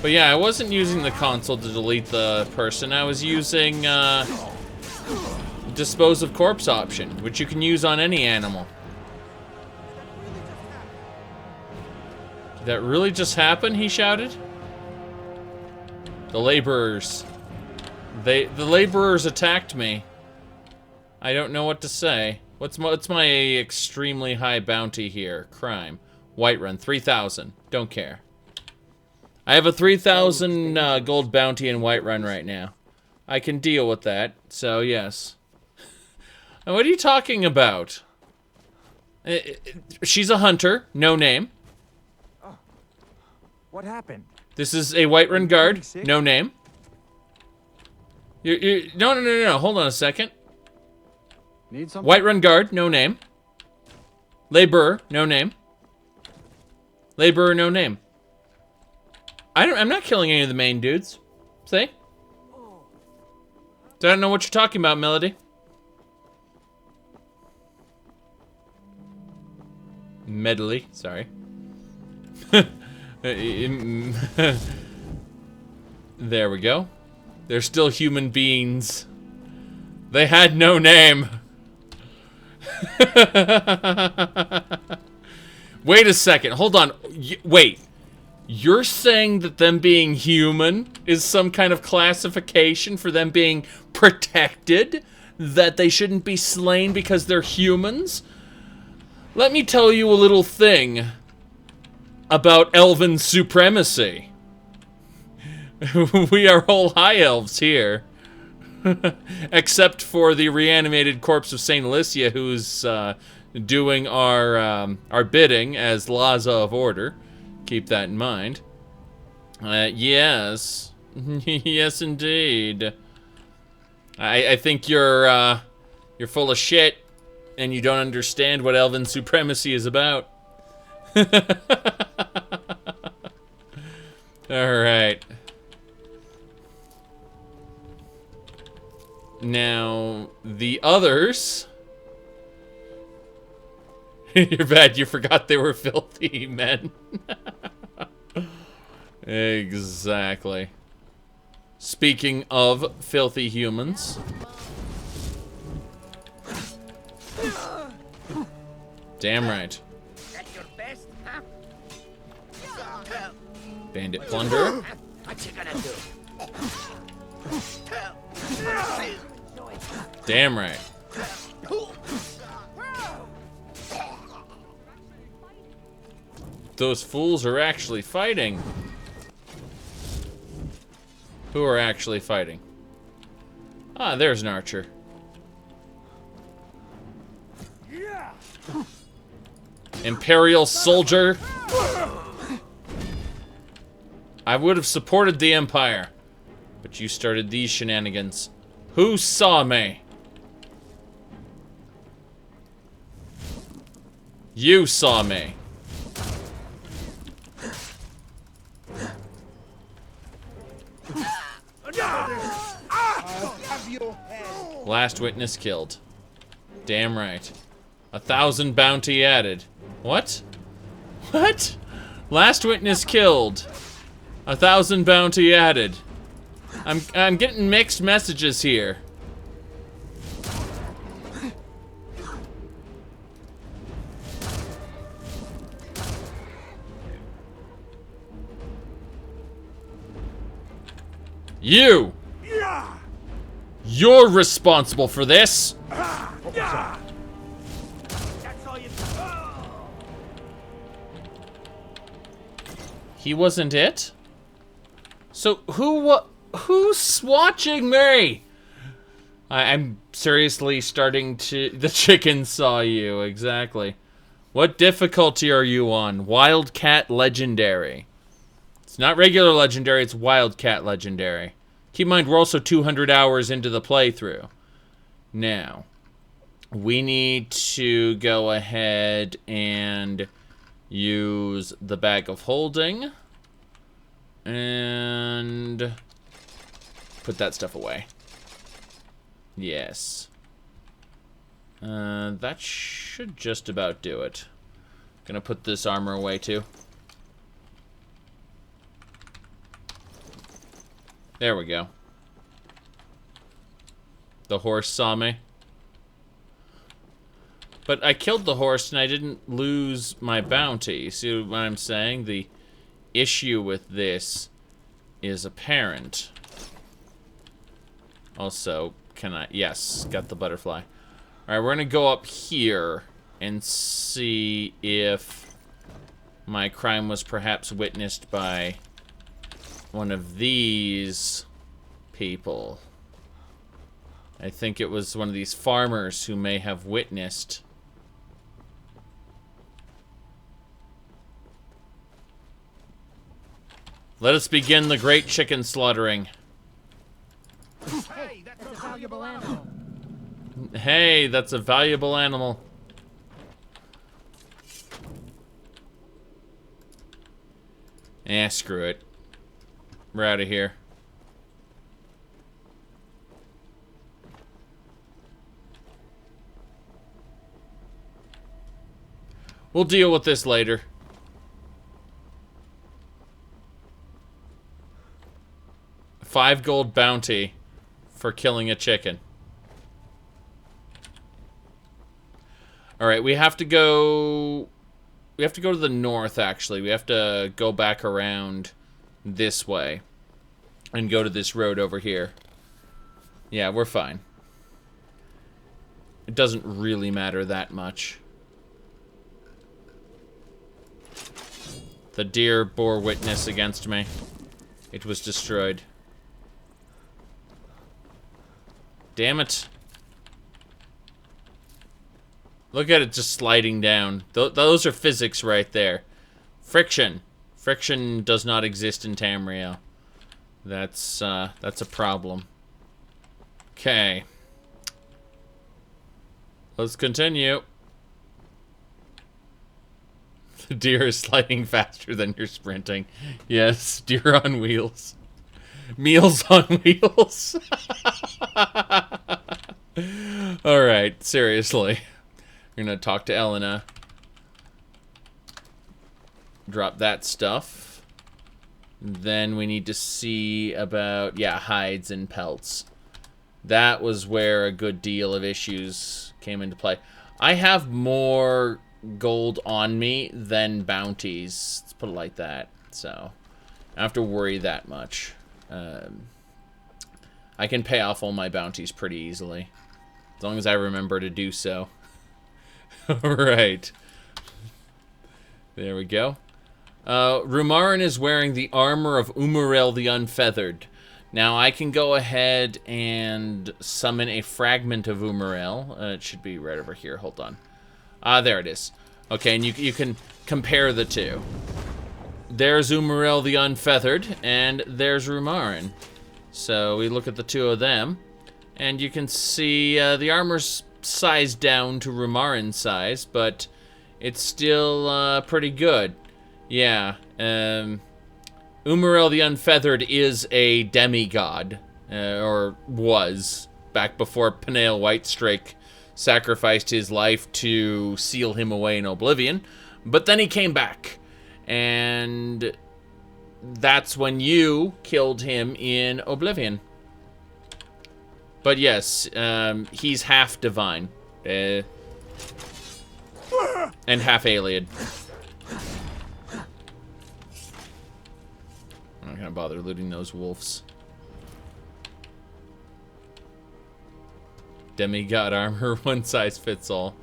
Speaker 1: But yeah, I wasn't using the console to delete the person. I was using dispose of corpse option, which you can use on any animal. Did that really just happen? He shouted. The laborers. The laborers attacked me. I don't know what to say. What's my extremely high bounty here? Crime. Whiterun, 3,000. Don't care. I have a 3,000 gold bounty in Whiterun right now. I can deal with that, so yes. And what are you talking about? She's a hunter, no name.
Speaker 7: Oh. What happened?
Speaker 1: This is a Whiterun guard, no name. No. Hold on a second.
Speaker 3: Need something?
Speaker 1: Whiterun guard, no name. Laborer, no name. Laborer, no name. I'm not killing any of the main dudes. See? So I don't know what you're talking about, Melody. Medley, sorry. There we go. They're still human beings. They had no name. Wait a second. Hold on. Wait. You're saying that them being human is some kind of classification for them being protected? That they shouldn't be slain because they're humans? Let me tell you a little thing about elven supremacy. We are all high elves here. Except for the reanimated corpse of Saint Alicia, who's doing our bidding as Laza of Order. Keep that in mind. Yes. Yes, indeed. I think you're full of shit, and you don't understand what elven supremacy is about. Alright. Now, the others... You're bad, you forgot they were filthy men. Exactly. Speaking of filthy humans... Damn right. Bandit plunder.
Speaker 10: What you gonna do?
Speaker 1: Damn right. Those fools are actually fighting. Who are actually fighting? Ah, there's an archer. Imperial soldier. I would have supported the Empire, but you started these shenanigans. Who saw me? You saw me. Last witness killed. Damn right. 1,000 bounty added. What? What? Last witness killed. 1,000 bounty added. I'm getting mixed messages here. You! You're responsible for this! He wasn't it? So who's watching me? I'm seriously starting to... The chicken saw you, exactly. What difficulty are you on? Wildcat Legendary. It's not regular Legendary, it's Wildcat Legendary. Keep in mind, we're also 200 hours into the playthrough. Now, we need to go ahead and use the Bag of Holding. And put that stuff away. Yes. That should just about do it. Gonna put this armor away too. There we go. The horse saw me. But I killed the horse and I didn't lose my bounty. See what I'm saying? The issue with this is apparent. Also, can I... Yes, got the butterfly. Alright, we're gonna go up here and see if my crime was perhaps witnessed by one of these people. I think it was one of these farmers who may have witnessed Let us begin the great chicken slaughtering.
Speaker 3: Hey, that's a valuable animal.
Speaker 1: Hey, that's a valuable animal. Eh, screw it. We're out of here. We'll deal with this later. $5 gold bounty for killing a chicken. Alright, we have to go... We have to go to the north, actually. We have to go back around this way. And go to this road over here. Yeah, we're fine. It doesn't really matter that much. The deer bore witness against me. It was destroyed. Damn it. Look at it just sliding down. Those are physics right there. Friction. Friction does not exist in Tamriel. That's a problem. Okay. Let's continue. The deer is sliding faster than you're sprinting. Yes, deer on wheels. Meals on wheels. Alright, seriously. We're gonna talk to Elena. Drop that stuff. Then we need to see about, yeah, hides and pelts. That was where a good deal of issues came into play. I have more gold on me than bounties. Let's put it like that. So, I don't have to worry that much. I can pay off all my bounties pretty easily. As long as I remember to do so. Alright. There we go. Rumarin is wearing the armor of Umaril the Unfeathered. Now I can go ahead and summon a fragment of Umaril. It should be right over here. Hold on. There it is. Okay, and you can compare the two. There's Umaril the Unfeathered, and there's Rumarin. So we look at the two of them, and you can see the armor's sized down to Rumarin's size, but it's still pretty good. Yeah, Umaril the Unfeathered is a demigod, or was, back before Peniel Whitestrake sacrificed his life to seal him away in oblivion, but then he came back, and that's when you killed him in oblivion. But yes, he's half divine, and half alien. I'm not gonna bother looting those wolves. Demigod armor, one size fits all.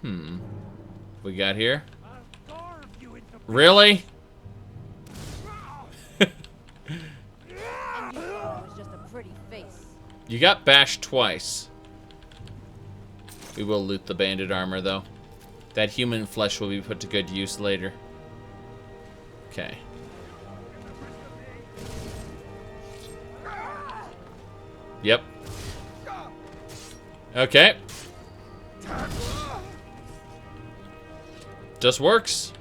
Speaker 1: We got here? Really? You got bashed twice. We will loot the bandit armor, though. That human flesh will be put to good use later. Okay. Yep. Okay. Just works.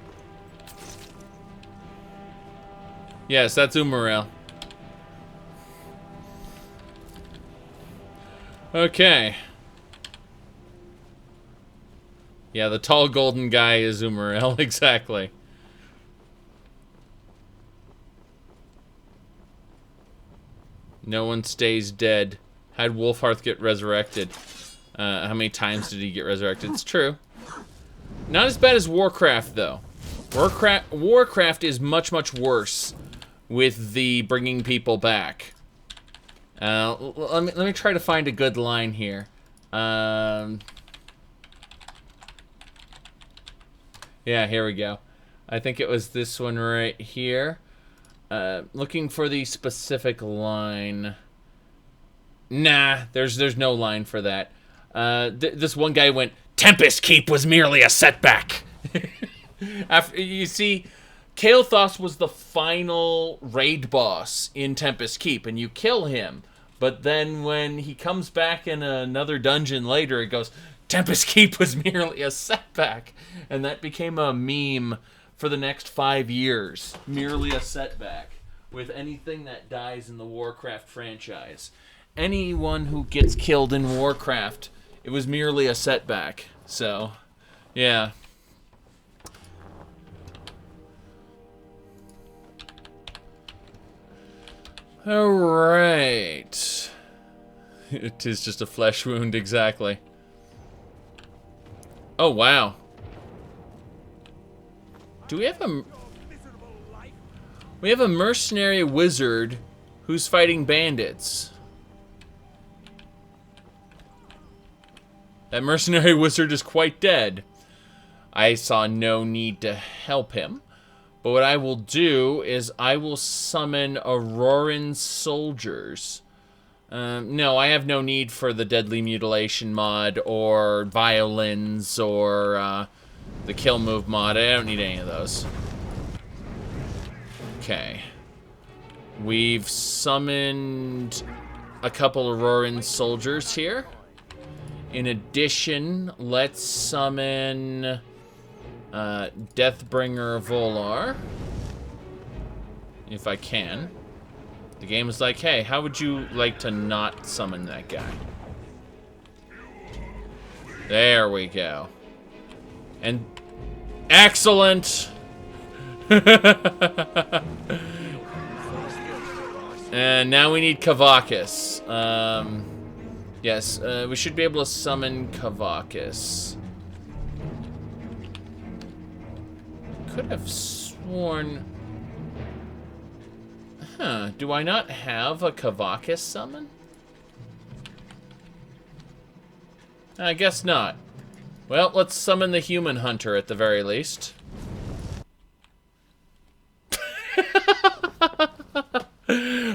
Speaker 1: Yes, that's Umaril. Okay. Yeah, the tall golden guy is Umaril, exactly. No one stays dead. How'd Wolfhearth get resurrected? How many times did he get resurrected? It's true. Not as bad as Warcraft, though. Warcraft is much, much worse with the bringing people back. Let me try to find a good line here. Yeah, here we go. I think it was this one right here. Looking for the specific line. Nah, there's no line for that. This one guy went, Tempest Keep was merely a setback. After you see, Kael'thas was the final raid boss in Tempest Keep, and you kill him. But then when he comes back in another dungeon later, it goes, Tempest Keep was merely a setback. And that became a meme for the next 5 years. Merely a setback. With anything that dies in the Warcraft franchise. Anyone who gets killed in Warcraft, it was merely a setback. So, yeah. Alright. It is just a flesh wound, exactly. Oh, wow. Do we have a... We have a mercenary wizard who's fighting bandits. That mercenary wizard is quite dead. I saw no need to help him. But what I will do is I will summon Auroran soldiers. No, I have no need for the Deadly Mutilation mod or violins or the Kill Move mod. I don't need any of those. Okay. We've summoned a couple of Auroran soldiers here. In addition, let's summon Deathbringer Volar. If I can. The game is like, hey, how would you like to not summon that guy? There we go. And excellent! And now we need Kavakis. Yes, we should be able to summon Kavakis. Could have sworn... Huh, do I not have a Kavakis summon? I guess not. Well, let's summon the Human Hunter at the very least.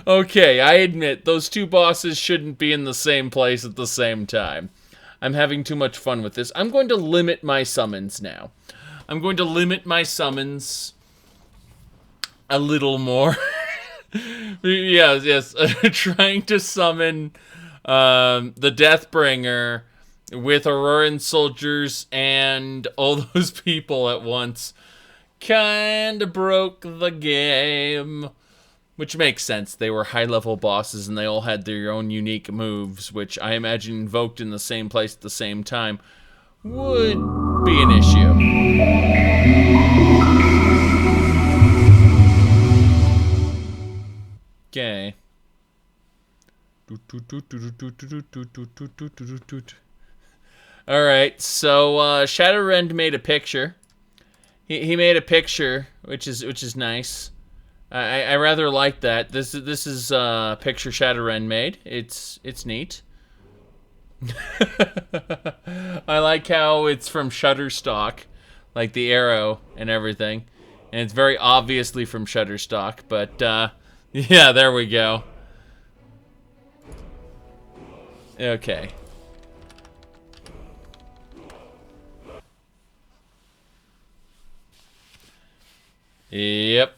Speaker 1: Okay, I admit, those two bosses shouldn't be in the same place at the same time. I'm having too much fun with this. I'm going to limit my summons now. I'm going to limit my summons a little more. Yes. Trying to summon the Deathbringer with Auroran soldiers and all those people at once kinda broke the game. Which makes sense. They were high-level bosses and they all had their own unique moves, which I imagine invoked in the same place at the same time would be an issue. Okay. Alright, so Shadowrend made a picture. He made a picture, which is nice. I rather like that. This is a picture Shadowrend made. It's neat. I like how it's from Shutterstock, like the arrow and everything, and it's very obviously from Shutterstock. But yeah, there we go. Okay. Yep.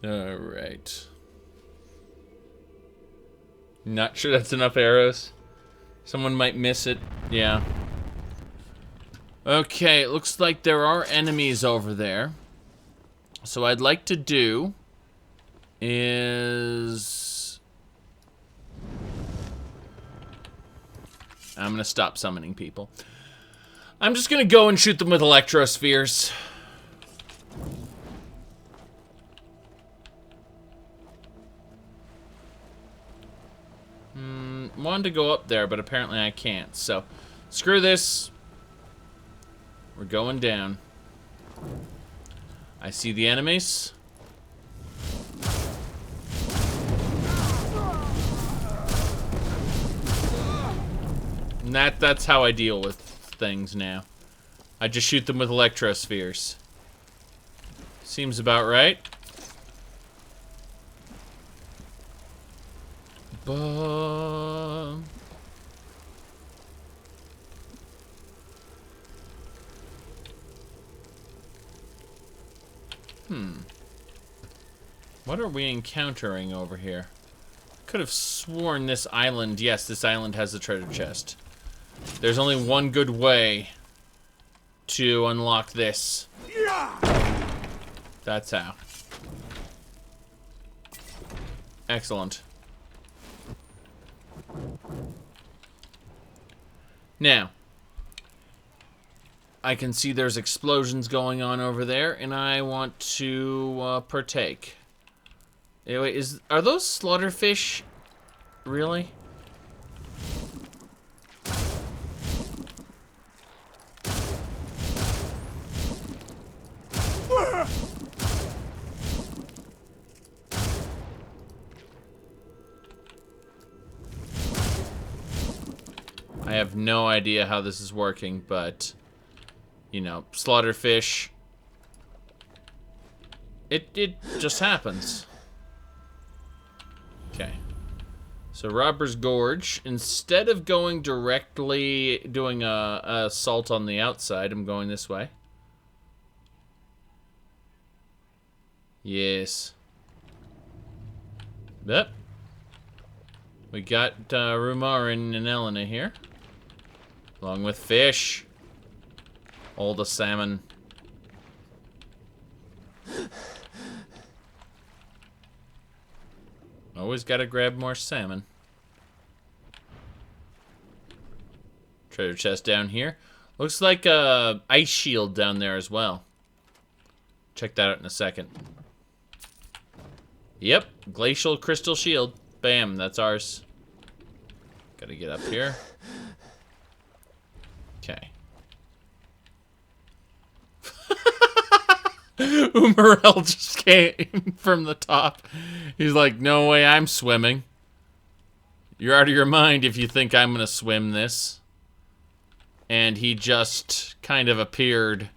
Speaker 1: All right. Not sure that's enough arrows. Someone might miss it. Yeah. Okay, it looks like there are enemies over there. So what I'd like to do is... I'm gonna stop summoning people. I'm just gonna go and shoot them with electrospheres. Wanted to go up there, but apparently I can't. So, screw this. We're going down. I see the enemies. And that's how I deal with things now. I just shoot them with electrospheres. Seems about right. ba. What are we encountering over here? Could have sworn this island, yes, this island has a treasure chest. There's only one good way to unlock this. That's how. Excellent. Now, I can see there's explosions going on over there, and I want to partake. Anyway, are those slaughterfish? Really? I have no idea how this is working, but, you know, slaughterfish. It just happens. Okay. So Robber's Gorge, instead of going directly doing a assault on the outside, I'm going this way. Yes. Yep. We got Rumarin and Elena here. Along with fish. All the salmon. Always gotta grab more salmon. Treasure chest down here. Looks like a ice shield down there as well. Check that out in a second. Yep, glacial crystal shield. Bam, that's ours. Gotta get up here. Okay. Umarel just came from the top. He's like, no way I'm swimming. You're out of your mind if you think I'm gonna swim this. And he just kind of appeared.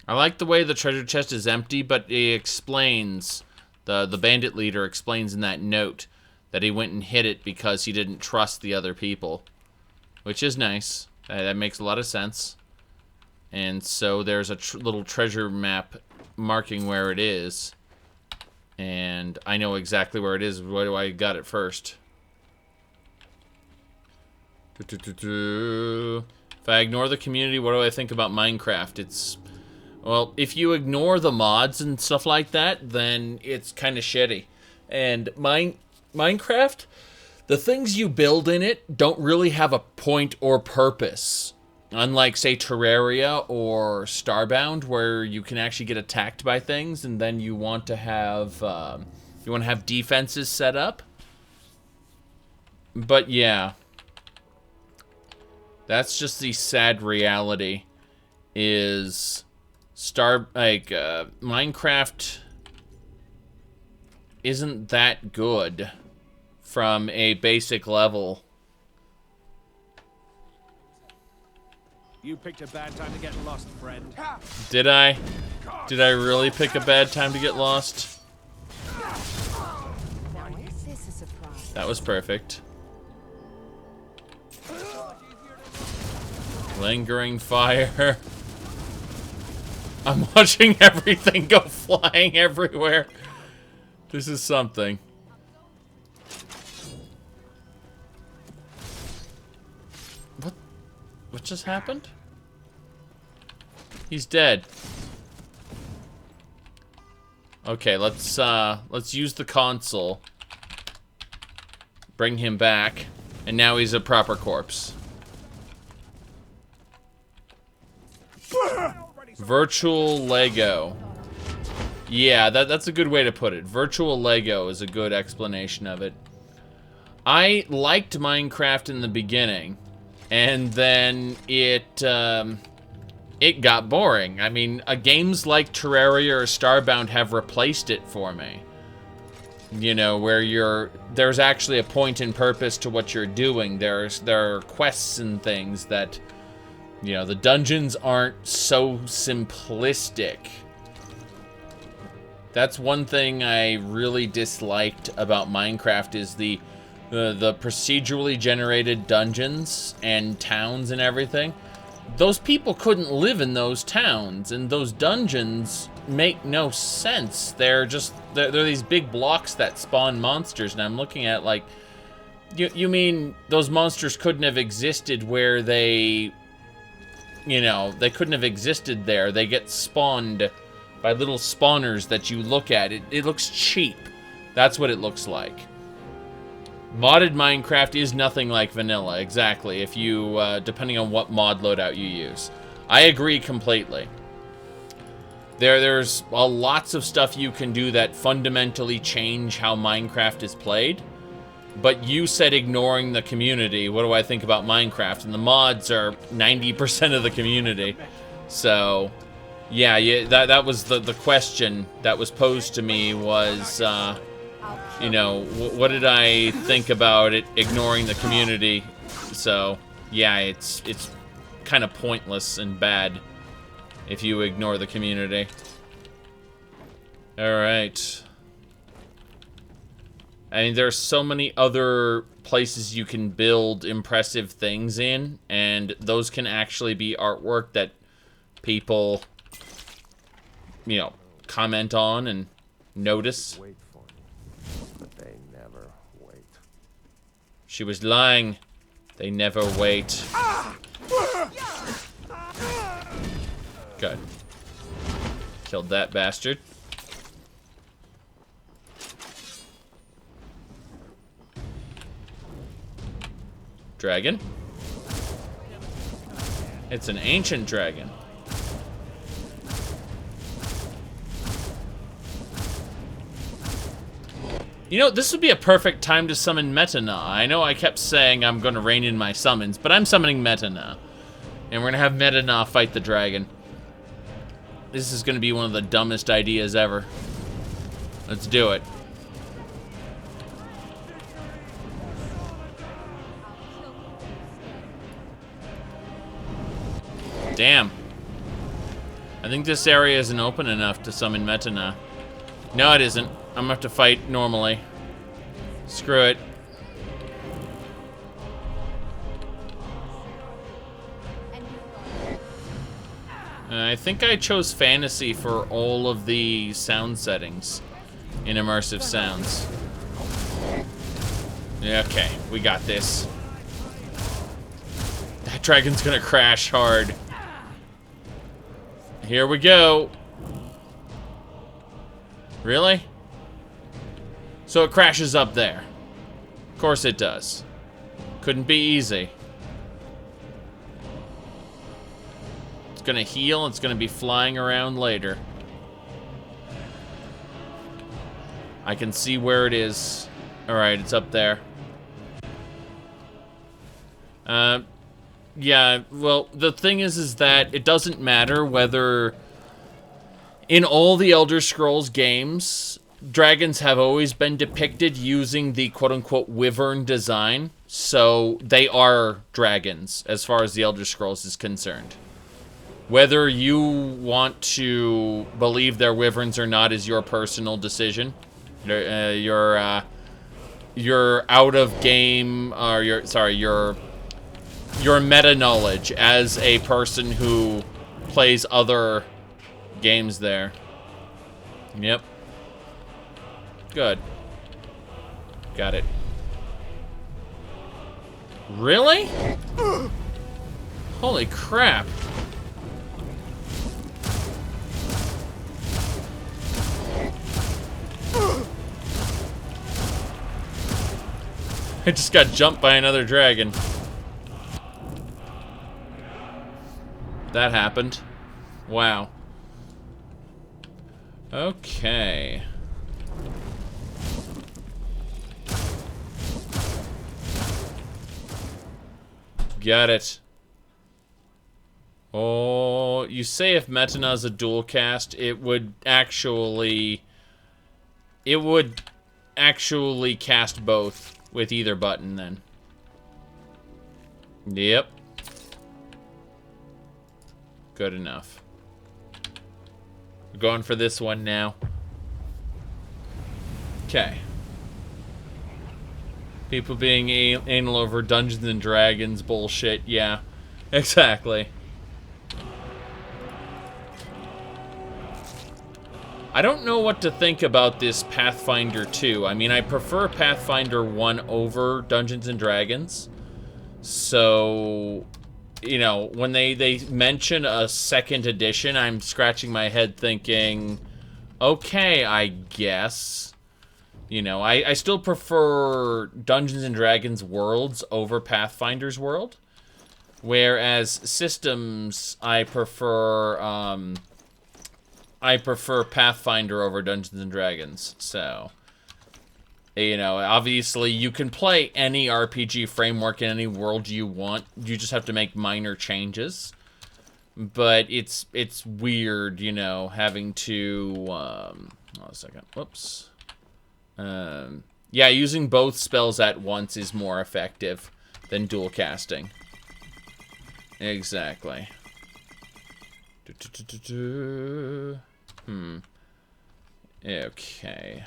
Speaker 1: I like the way the treasure chest is empty, but he explains, the bandit leader explains in that note that he went and hid it because he didn't trust the other people. Which is nice. That makes a lot of sense. And so there's a little treasure map marking where it is. And I know exactly where it is. Why do I got it first? If I ignore the community, what do I think about Minecraft? It's... Well, if you ignore the mods and stuff like that, then it's kind of shitty. And Minecraft, the things you build in it don't really have a point or purpose. Unlike, say, Terraria or Starbound, where you can actually get attacked by things, and then you want to have defenses set up. But yeah, that's just the sad reality. Is Minecraft isn't that good from a basic level.
Speaker 11: You picked a bad time to get lost, friend.
Speaker 1: Did I? Did I really pick a bad time to get lost?
Speaker 2: Now is this a surprise?
Speaker 1: That was perfect. Lingering fire. I'm watching everything go flying everywhere. This is something. What just happened? He's dead. Okay, let's use the console. Bring him back. And now he's a proper corpse. Virtual Lego. Yeah, that's a good way to put it. Virtual Lego is a good explanation of it. I liked Minecraft in the beginning. And then it got boring. I mean, games like Terraria or Starbound have replaced it for me. You know, where there's actually a point and purpose to what you're doing. There are quests and things that, you know, the dungeons aren't so simplistic. That's one thing I really disliked about Minecraft is the procedurally generated dungeons and towns and everything. Those people couldn't live in those towns, and those dungeons make no sense. They're these big blocks that spawn monsters, and I'm looking at like, you mean those monsters couldn't have existed where they, you know, they couldn't have existed there. They get spawned by little spawners that you look at. It looks cheap. That's what it looks like. Modded Minecraft is nothing like vanilla, exactly, if you, depending on what mod loadout you use. I agree completely. There's lots of stuff you can do that fundamentally change how Minecraft is played. But you said ignoring the community. What do I think about Minecraft? And the mods are 90% of the community. So, yeah, that was the question that was posed to me was, you know, what did I think about it ignoring the community? So, yeah, it's kind of pointless and bad if you ignore the community. Alright. I mean, there's so many other places you can build impressive things in, and those can actually be artwork that people, you know, comment on and notice.
Speaker 5: Wait for me, but they never wait.
Speaker 1: She was lying. They never wait. Good. Killed that bastard. Dragon. It's an ancient dragon. You know, this would be a perfect time to summon Metana. I know I kept saying I'm going to rein in my summons, but I'm summoning Metana. And we're going to have Metana fight the dragon. This is going to be one of the dumbest ideas ever. Let's do it. Damn. I think this area isn't open enough to summon Metana. No, it isn't. I'm gonna have to fight normally. Screw it. I think I chose fantasy for all of the sound settings in immersive sounds. Yeah, okay, we got this. That dragon's gonna crash hard. Here we go. Really? So it crashes up there. Of course it does. Couldn't be easy. It's gonna heal, it's gonna be flying around later. I can see where it is. Alright, it's up there. Yeah, well, the thing is that it doesn't matter whether... In all the Elder Scrolls games, dragons have always been depicted using the quote-unquote wyvern design. So, they are dragons, as far as the Elder Scrolls is concerned. Whether you want to believe they're wyverns or not is your personal decision. Your out of game, or your meta knowledge as a person who plays other games there. Yep. Good. Got it. Really? Holy crap. I just got jumped by another dragon. That happened. Wow. Okay. Got it. Oh, you say if Metana's a dual cast, it would actually cast both with either button then. Yep. Good enough. We're going for this one now. Okay. People being anal over Dungeons and Dragons bullshit. Yeah, exactly. I don't know what to think about this Pathfinder 2. I mean, I prefer Pathfinder 1 over Dungeons and Dragons. So, you know, when they mention a second edition, I'm scratching my head thinking, okay, I guess. You know, I still prefer Dungeons and Dragons Worlds over Pathfinder's World. Whereas systems, I prefer Pathfinder over Dungeons and Dragons. So, you know, obviously you can play any RPG framework in any world you want. You just have to make minor changes. But it's weird, you know, having to hold on a second. Whoops. Yeah, using both spells at once is more effective than dual casting. Exactly. Okay.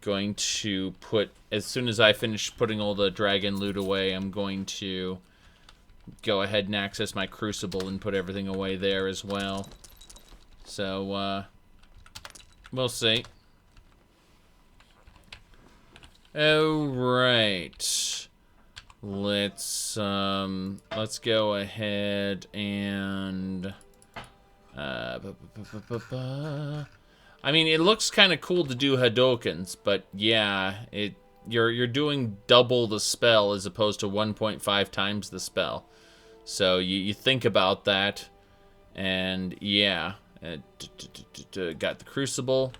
Speaker 1: Going to put, as soon as I finish putting all the dragon loot away, I'm going to go ahead and access my crucible and put everything away there as well. So, we'll see. Alright. Let's go ahead and I mean, it looks kind of cool to do Hadokens, but yeah, you're doing double the spell as opposed to 1.5 times the spell. So you think about that, and yeah, got the crucible,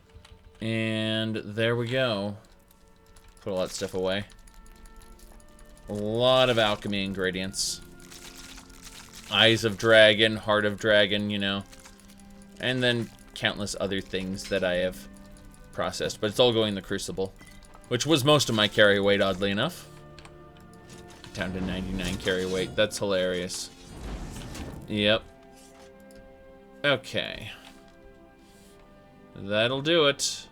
Speaker 1: and there we go. Put all that stuff away. A lot of alchemy ingredients. Eyes of Dragon, Heart of Dragon, you know. And then countless other things that I have processed. But it's all going in the Crucible. Which was most of my carry weight, oddly enough. Down to 99 carry weight. That's hilarious. Yep. Okay. That'll do it.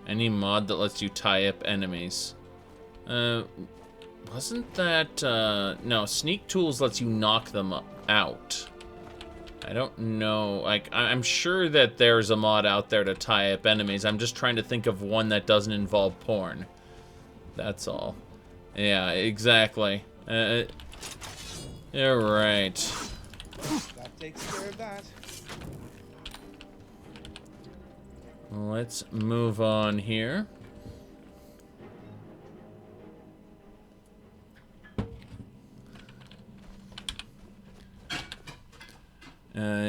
Speaker 1: Any mod that lets you tie up enemies. Wasn't that, no, Sneak Tools lets you knock them out. I don't know, like, I'm sure that there's a mod out there to tie up enemies. I'm just trying to think of one that doesn't involve porn. That's all. Yeah, exactly. Alright.
Speaker 12: That takes care of that.
Speaker 1: Let's move on here.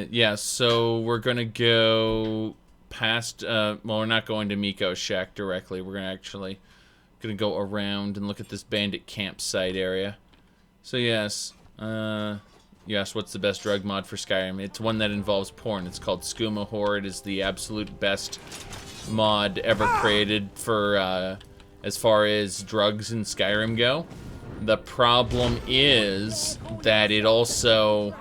Speaker 1: Yeah, so we're gonna go past, well, we're not going to Miko's shack directly. We're gonna go around and look at this bandit campsite area. So yes, yes, what's the best drug mod for Skyrim? It's one that involves porn. It's called Skooma Horde. It is the absolute best mod ever created for, as far as drugs in Skyrim go. The problem is that it also,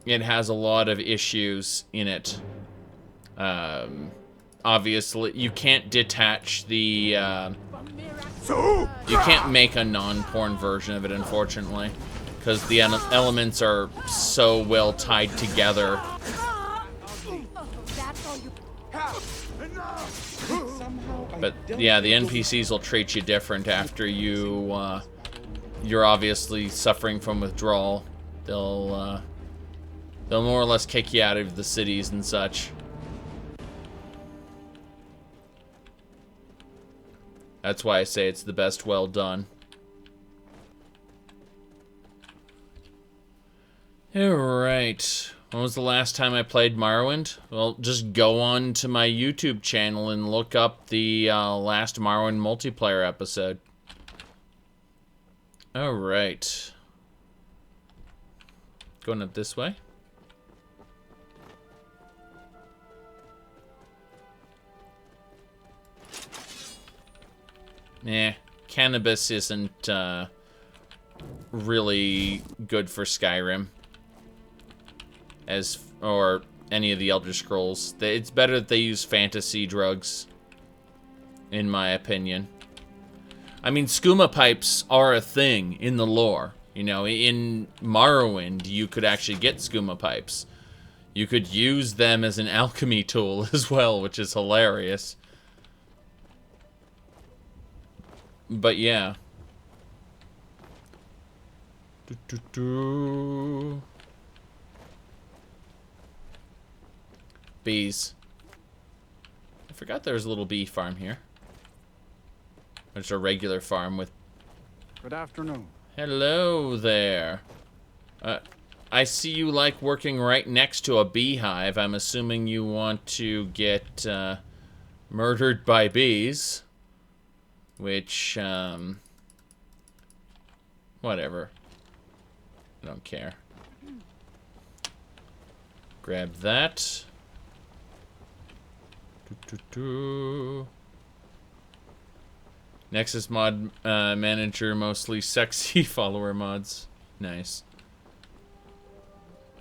Speaker 1: it has a lot of issues in it. Obviously, you can't detach the, you can't make a non-porn version of it, unfortunately, because the elements are so well tied together. But yeah, the NPCs will treat you different after you're obviously suffering from withdrawal. They'll more or less kick you out of the cities and such. That's why I say it's the best well done. Alright. When was the last time I played Morrowind? Well, just go on to my YouTube channel and look up the last Morrowind multiplayer episode. Alright. Going up this way. Cannabis isn't really good for Skyrim. or any of the Elder Scrolls. It's better that they use fantasy drugs, in my opinion. I mean, skooma pipes are a thing in the lore. You know, in Morrowind, you could actually get skooma pipes. You could use them as an alchemy tool as well, which is hilarious. But yeah. Bees. I forgot there was a little bee farm here. It's a regular farm with...
Speaker 13: Good afternoon.
Speaker 1: Hello there. I see you like working right next to a beehive. I'm assuming you want to get murdered by bees. Which, whatever. I don't care. Grab that. Nexus mod manager, mostly sexy follower mods. Nice.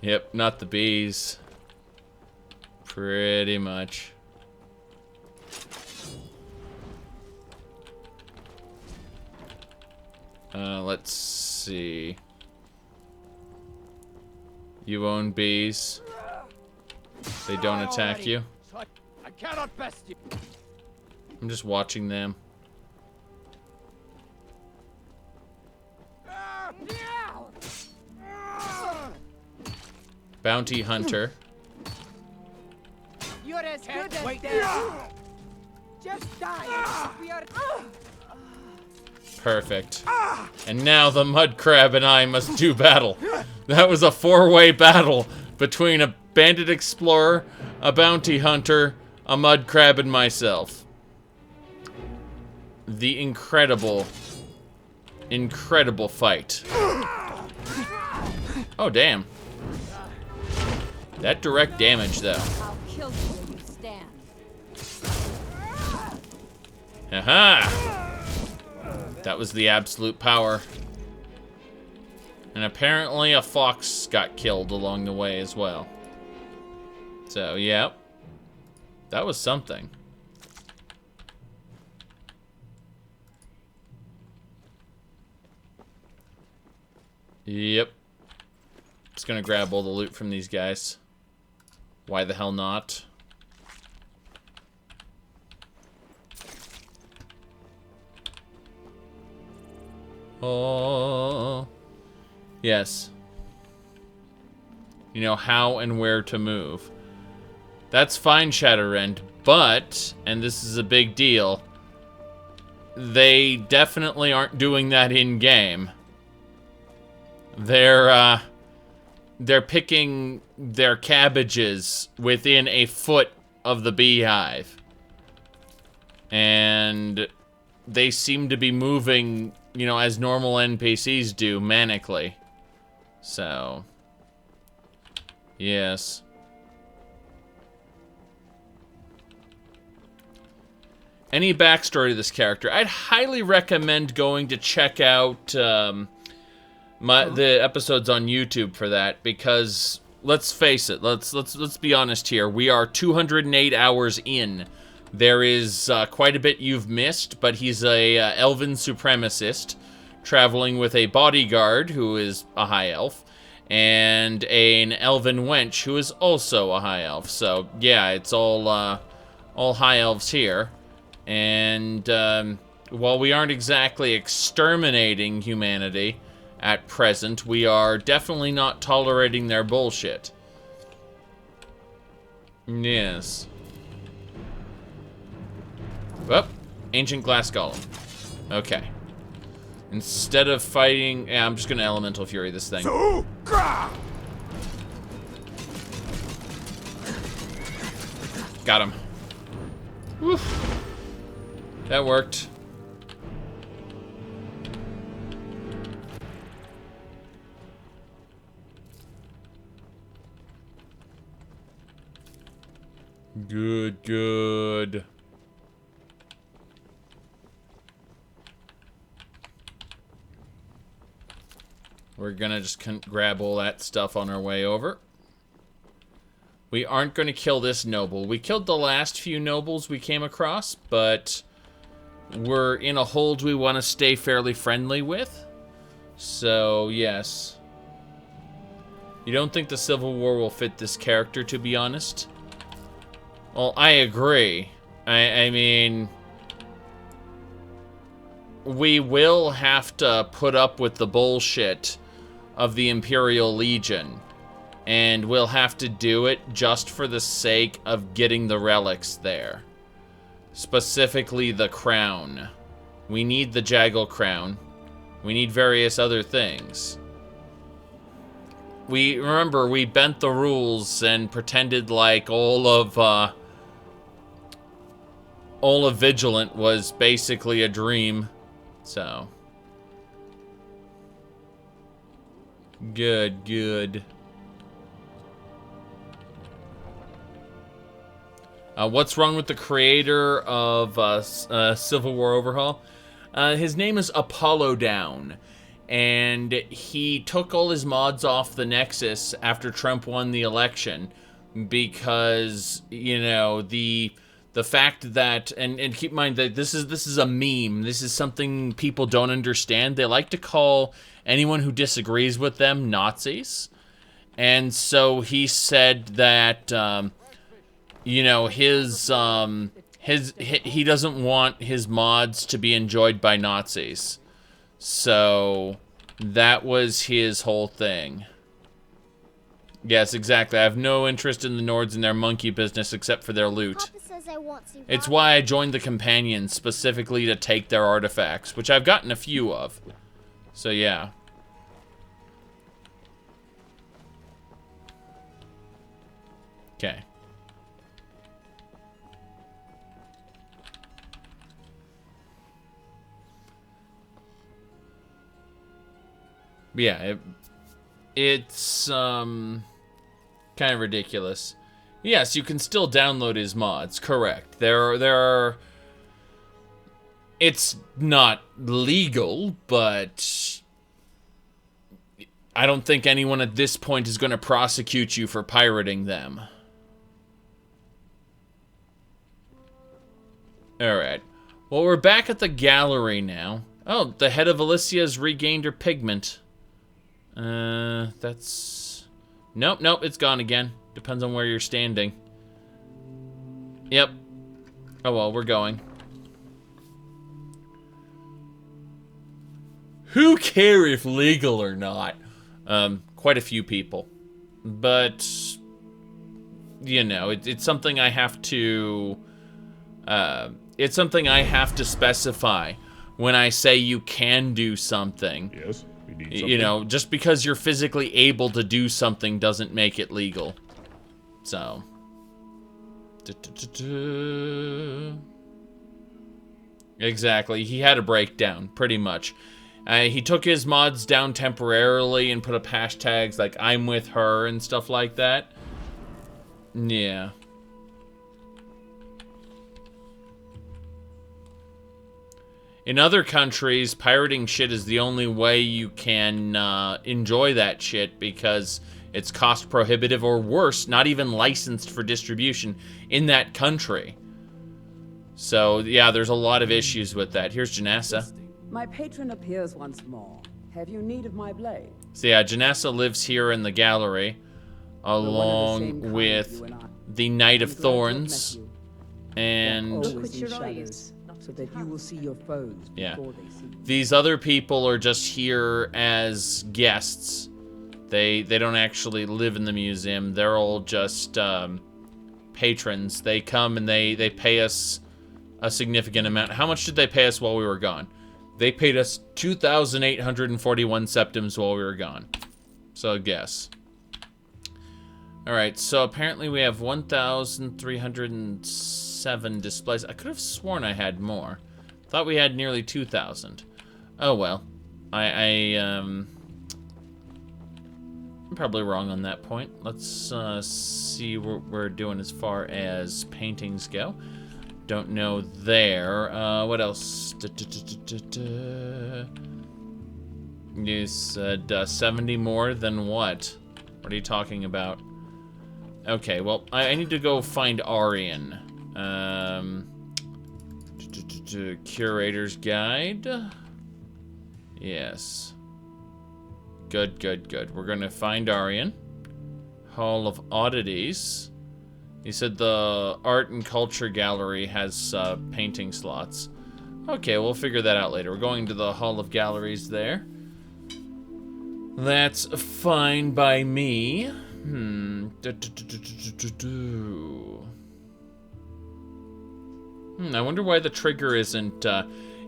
Speaker 1: Yep, not the bees. Pretty much. Let's see. You own bees. They don't attack you.
Speaker 13: I cannot best you.
Speaker 1: I'm just watching them. Bounty hunter.
Speaker 2: You're as good as dead. Just die. We are.
Speaker 1: Perfect. And now the mud crab and I must do battle. That was a four-way battle between a bandit explorer, a bounty hunter, a mud crab, and myself. The incredible fight. Oh, damn. That direct damage, though.
Speaker 2: I'll kill you where you stand.
Speaker 1: Aha! That was the absolute power. And apparently a fox got killed along the way as well. So, yeah. That was something. Yep. Just gonna grab all the loot from these guys. Why the hell not? Oh. Yes. You know how and where to move. That's fine, Shadowrend, but, and this is a big deal, they definitely aren't doing that in-game. They're picking their cabbages within a foot of the beehive. And they seem to be moving, you know, as normal NPCs do, manically. So, yes. Any backstory to this character? I'd highly recommend going to check out the episodes on YouTube for that, because let's face it, let's be honest here. We are 208 hours in. There is quite a bit you've missed, but he's a elven supremacist traveling with a bodyguard who is a high elf and an elven wench who is also a high elf. So yeah, it's all high elves here. And while we aren't exactly exterminating humanity at present, we are definitely not tolerating their bullshit. Yes. Oh, ancient glass golem. Okay. Instead of fighting... Yeah, I'm just gonna elemental fury this thing. Got him. Woof. That worked. Good, good. We're gonna just grab all that stuff on our way over. We aren't going to kill this noble. We killed the last few nobles we came across, but we're in a hold we want to stay fairly friendly with. So, yes. You don't think the Civil War will fit this character, to be honest? Well, I agree. I mean, we will have to put up with the bullshit of the Imperial Legion. And we'll have to do it just for the sake of getting the relics there. Specifically the crown. We need the Jaggle crown. We need various other things. Remember, we bent the rules and pretended like all of Vigilant was basically a dream. So. Good, good. What's wrong with the creator of Civil War Overhaul? His name is Apollo Down, and he took all his mods off the Nexus after Trump won the election because, you know, the fact that, and keep in mind that this is a meme. This is something people don't understand. They like to call anyone who disagrees with them Nazis, and so he said that. You know, he doesn't want his mods to be enjoyed by Nazis. So that was his whole thing. Yes, exactly. I have no interest in the Nords and their monkey business except for their loot.
Speaker 6: Papa says I won't see
Speaker 1: It's why I joined the Companions, specifically to take their artifacts, which I've gotten a few of. So yeah. Okay. Yeah, it's kind of ridiculous. Yes, you can still download his mods, correct. There are it's not legal, but I don't think anyone at this point is going to prosecute you for pirating them. Alright. Well, we're back at the gallery now. Oh, the head of Alicia's regained her pigment. That's... Nope, it's gone again. Depends on where you're standing. Yep. Oh well, we're going. Who care if legal or not? Quite a few people. But, you know, it's something I have to... it's something I have to specify when I say you can do something.
Speaker 14: Yes.
Speaker 1: You know, just because you're physically able to do something doesn't make it legal. So. Exactly. He had a breakdown, pretty much. He took his mods down temporarily and put up hashtags like I'm with her and stuff like that. Yeah. In other countries, pirating shit is the only way you can enjoy that shit because it's cost prohibitive or worse, not even licensed for distribution in that country. So, yeah, there's a lot of issues with that. Here's Janessa.
Speaker 15: My patron appears once more. Have you need of my blade?
Speaker 1: So, yeah, Janessa lives here in the gallery along with the Knight of Thorns and...
Speaker 15: So that you will see your foes before they see you.
Speaker 1: These other people are just here as guests. They don't actually live in the museum. They're all just patrons. They come and they pay us a significant amount. How much did they pay us while we were gone? They paid us 2,841 septims while we were gone. So guess. Alright, so apparently we have 1,307 displays. I could have sworn I had more. Thought we had nearly 2,000. Oh well. I'm probably wrong on that point. Let's see what we're doing as far as paintings go. Don't know there. What else? You said 70 more than what? What are you talking about? Okay, well, I need to go find Aryan. Curator's Guide. Yes. Good, good, good. We're gonna find Aryan. Hall of Oddities. He said the Art and Culture Gallery has painting slots. Okay, we'll figure that out later. We're going to the Hall of Galleries there. That's fine by me. I wonder why the trigger isn't,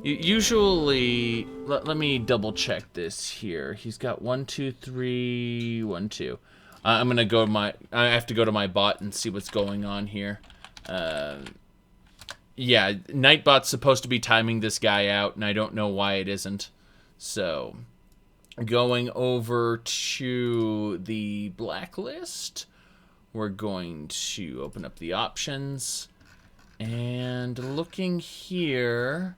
Speaker 1: usually, let me double check this here. He's got 1, 2, 3, 1, 2. I'm gonna go to I have to go to my bot and see what's going on here. Yeah, Nightbot's supposed to be timing this guy out, and I don't know why it isn't. So, going over to the blacklist, we're going to open up the options. And looking here,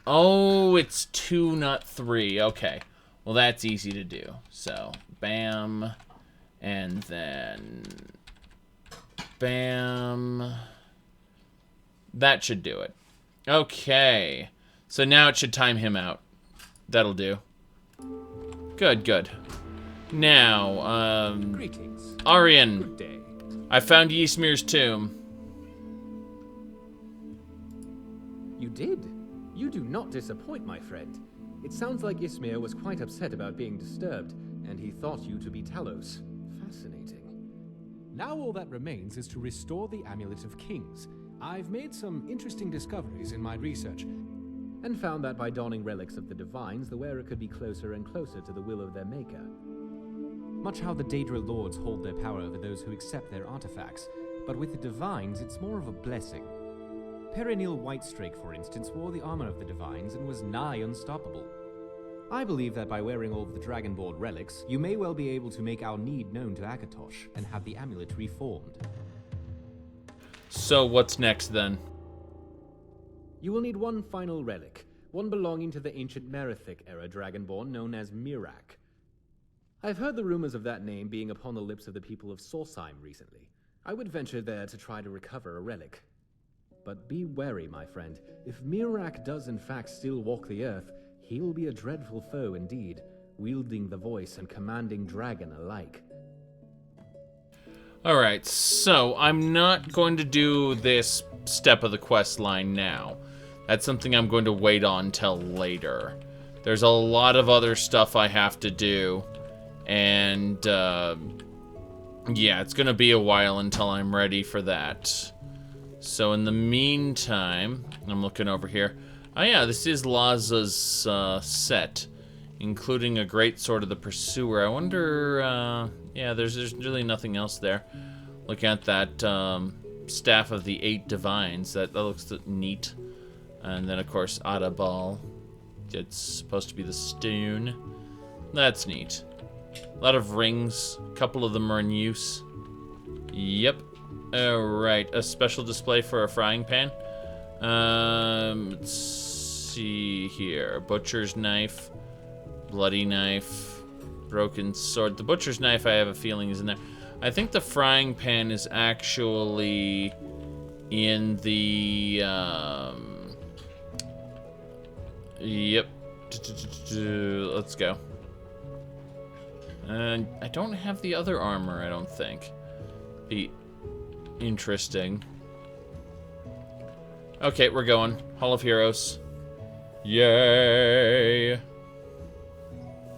Speaker 1: oh, it's 2, not 3. Okay, well that's easy to do. So, bam, and then bam. That should do it. Okay, so now it should time him out. That'll do. Good, good. Now,
Speaker 14: greetings.
Speaker 1: Aryan,
Speaker 14: Good day.
Speaker 1: I found Ysmir's tomb.
Speaker 14: You did? You do not disappoint, my friend. It sounds like Ysmir was quite upset about being disturbed, and he thought you to be Talos. Fascinating.
Speaker 16: Now all that remains is to restore the Amulet of Kings. I've made some interesting discoveries in my research.
Speaker 14: And found that by donning relics of the Divines, the wearer could be closer and closer to the will of their maker.
Speaker 16: Much how the Daedra Lords hold their power over those who accept their artifacts, but with the Divines, it's more of a blessing. Perennial Whitestrake, for instance, wore the armor of the Divines and was nigh unstoppable. I believe that by wearing all of the Dragonborn relics, you may well be able to make our need known to Akatosh and have the amulet reformed.
Speaker 1: So what's next then?
Speaker 14: You will need one final relic, one belonging to the ancient Merethic era Dragonborn known as Mirak. I've heard the rumors of that name being upon the lips of the people of Sorsheim recently. I would venture there to try to recover a relic. But be wary, my friend. If Mirak does in fact still walk the earth, he will be a dreadful foe indeed, wielding the voice and commanding dragon alike.
Speaker 1: Alright, so I'm not going to do this step of the quest line now. That's something I'm going to wait on till later. There's a lot of other stuff I have to do, and yeah, it's gonna be a while until I'm ready for that. So in the meantime, I'm looking over here. Oh yeah, this is Laza's set, including a great sword of the Pursuer. I wonder, yeah, there's really nothing else there. Looking at that Staff of the 8 Divines, that looks neat. And then of course Adabal, it's supposed to be the stone. That's neat. A lot of rings, a couple of them are in use. Yep. Alright, a special display for a frying pan. Let's see here. Butcher's knife, bloody knife, broken sword. The butcher's knife, I have a feeling, is in there. I think the frying pan is actually in the, yep. Let's go. And I don't have the other armor, I don't think. Be interesting. Okay, we're going. Hall of Heroes. Yay!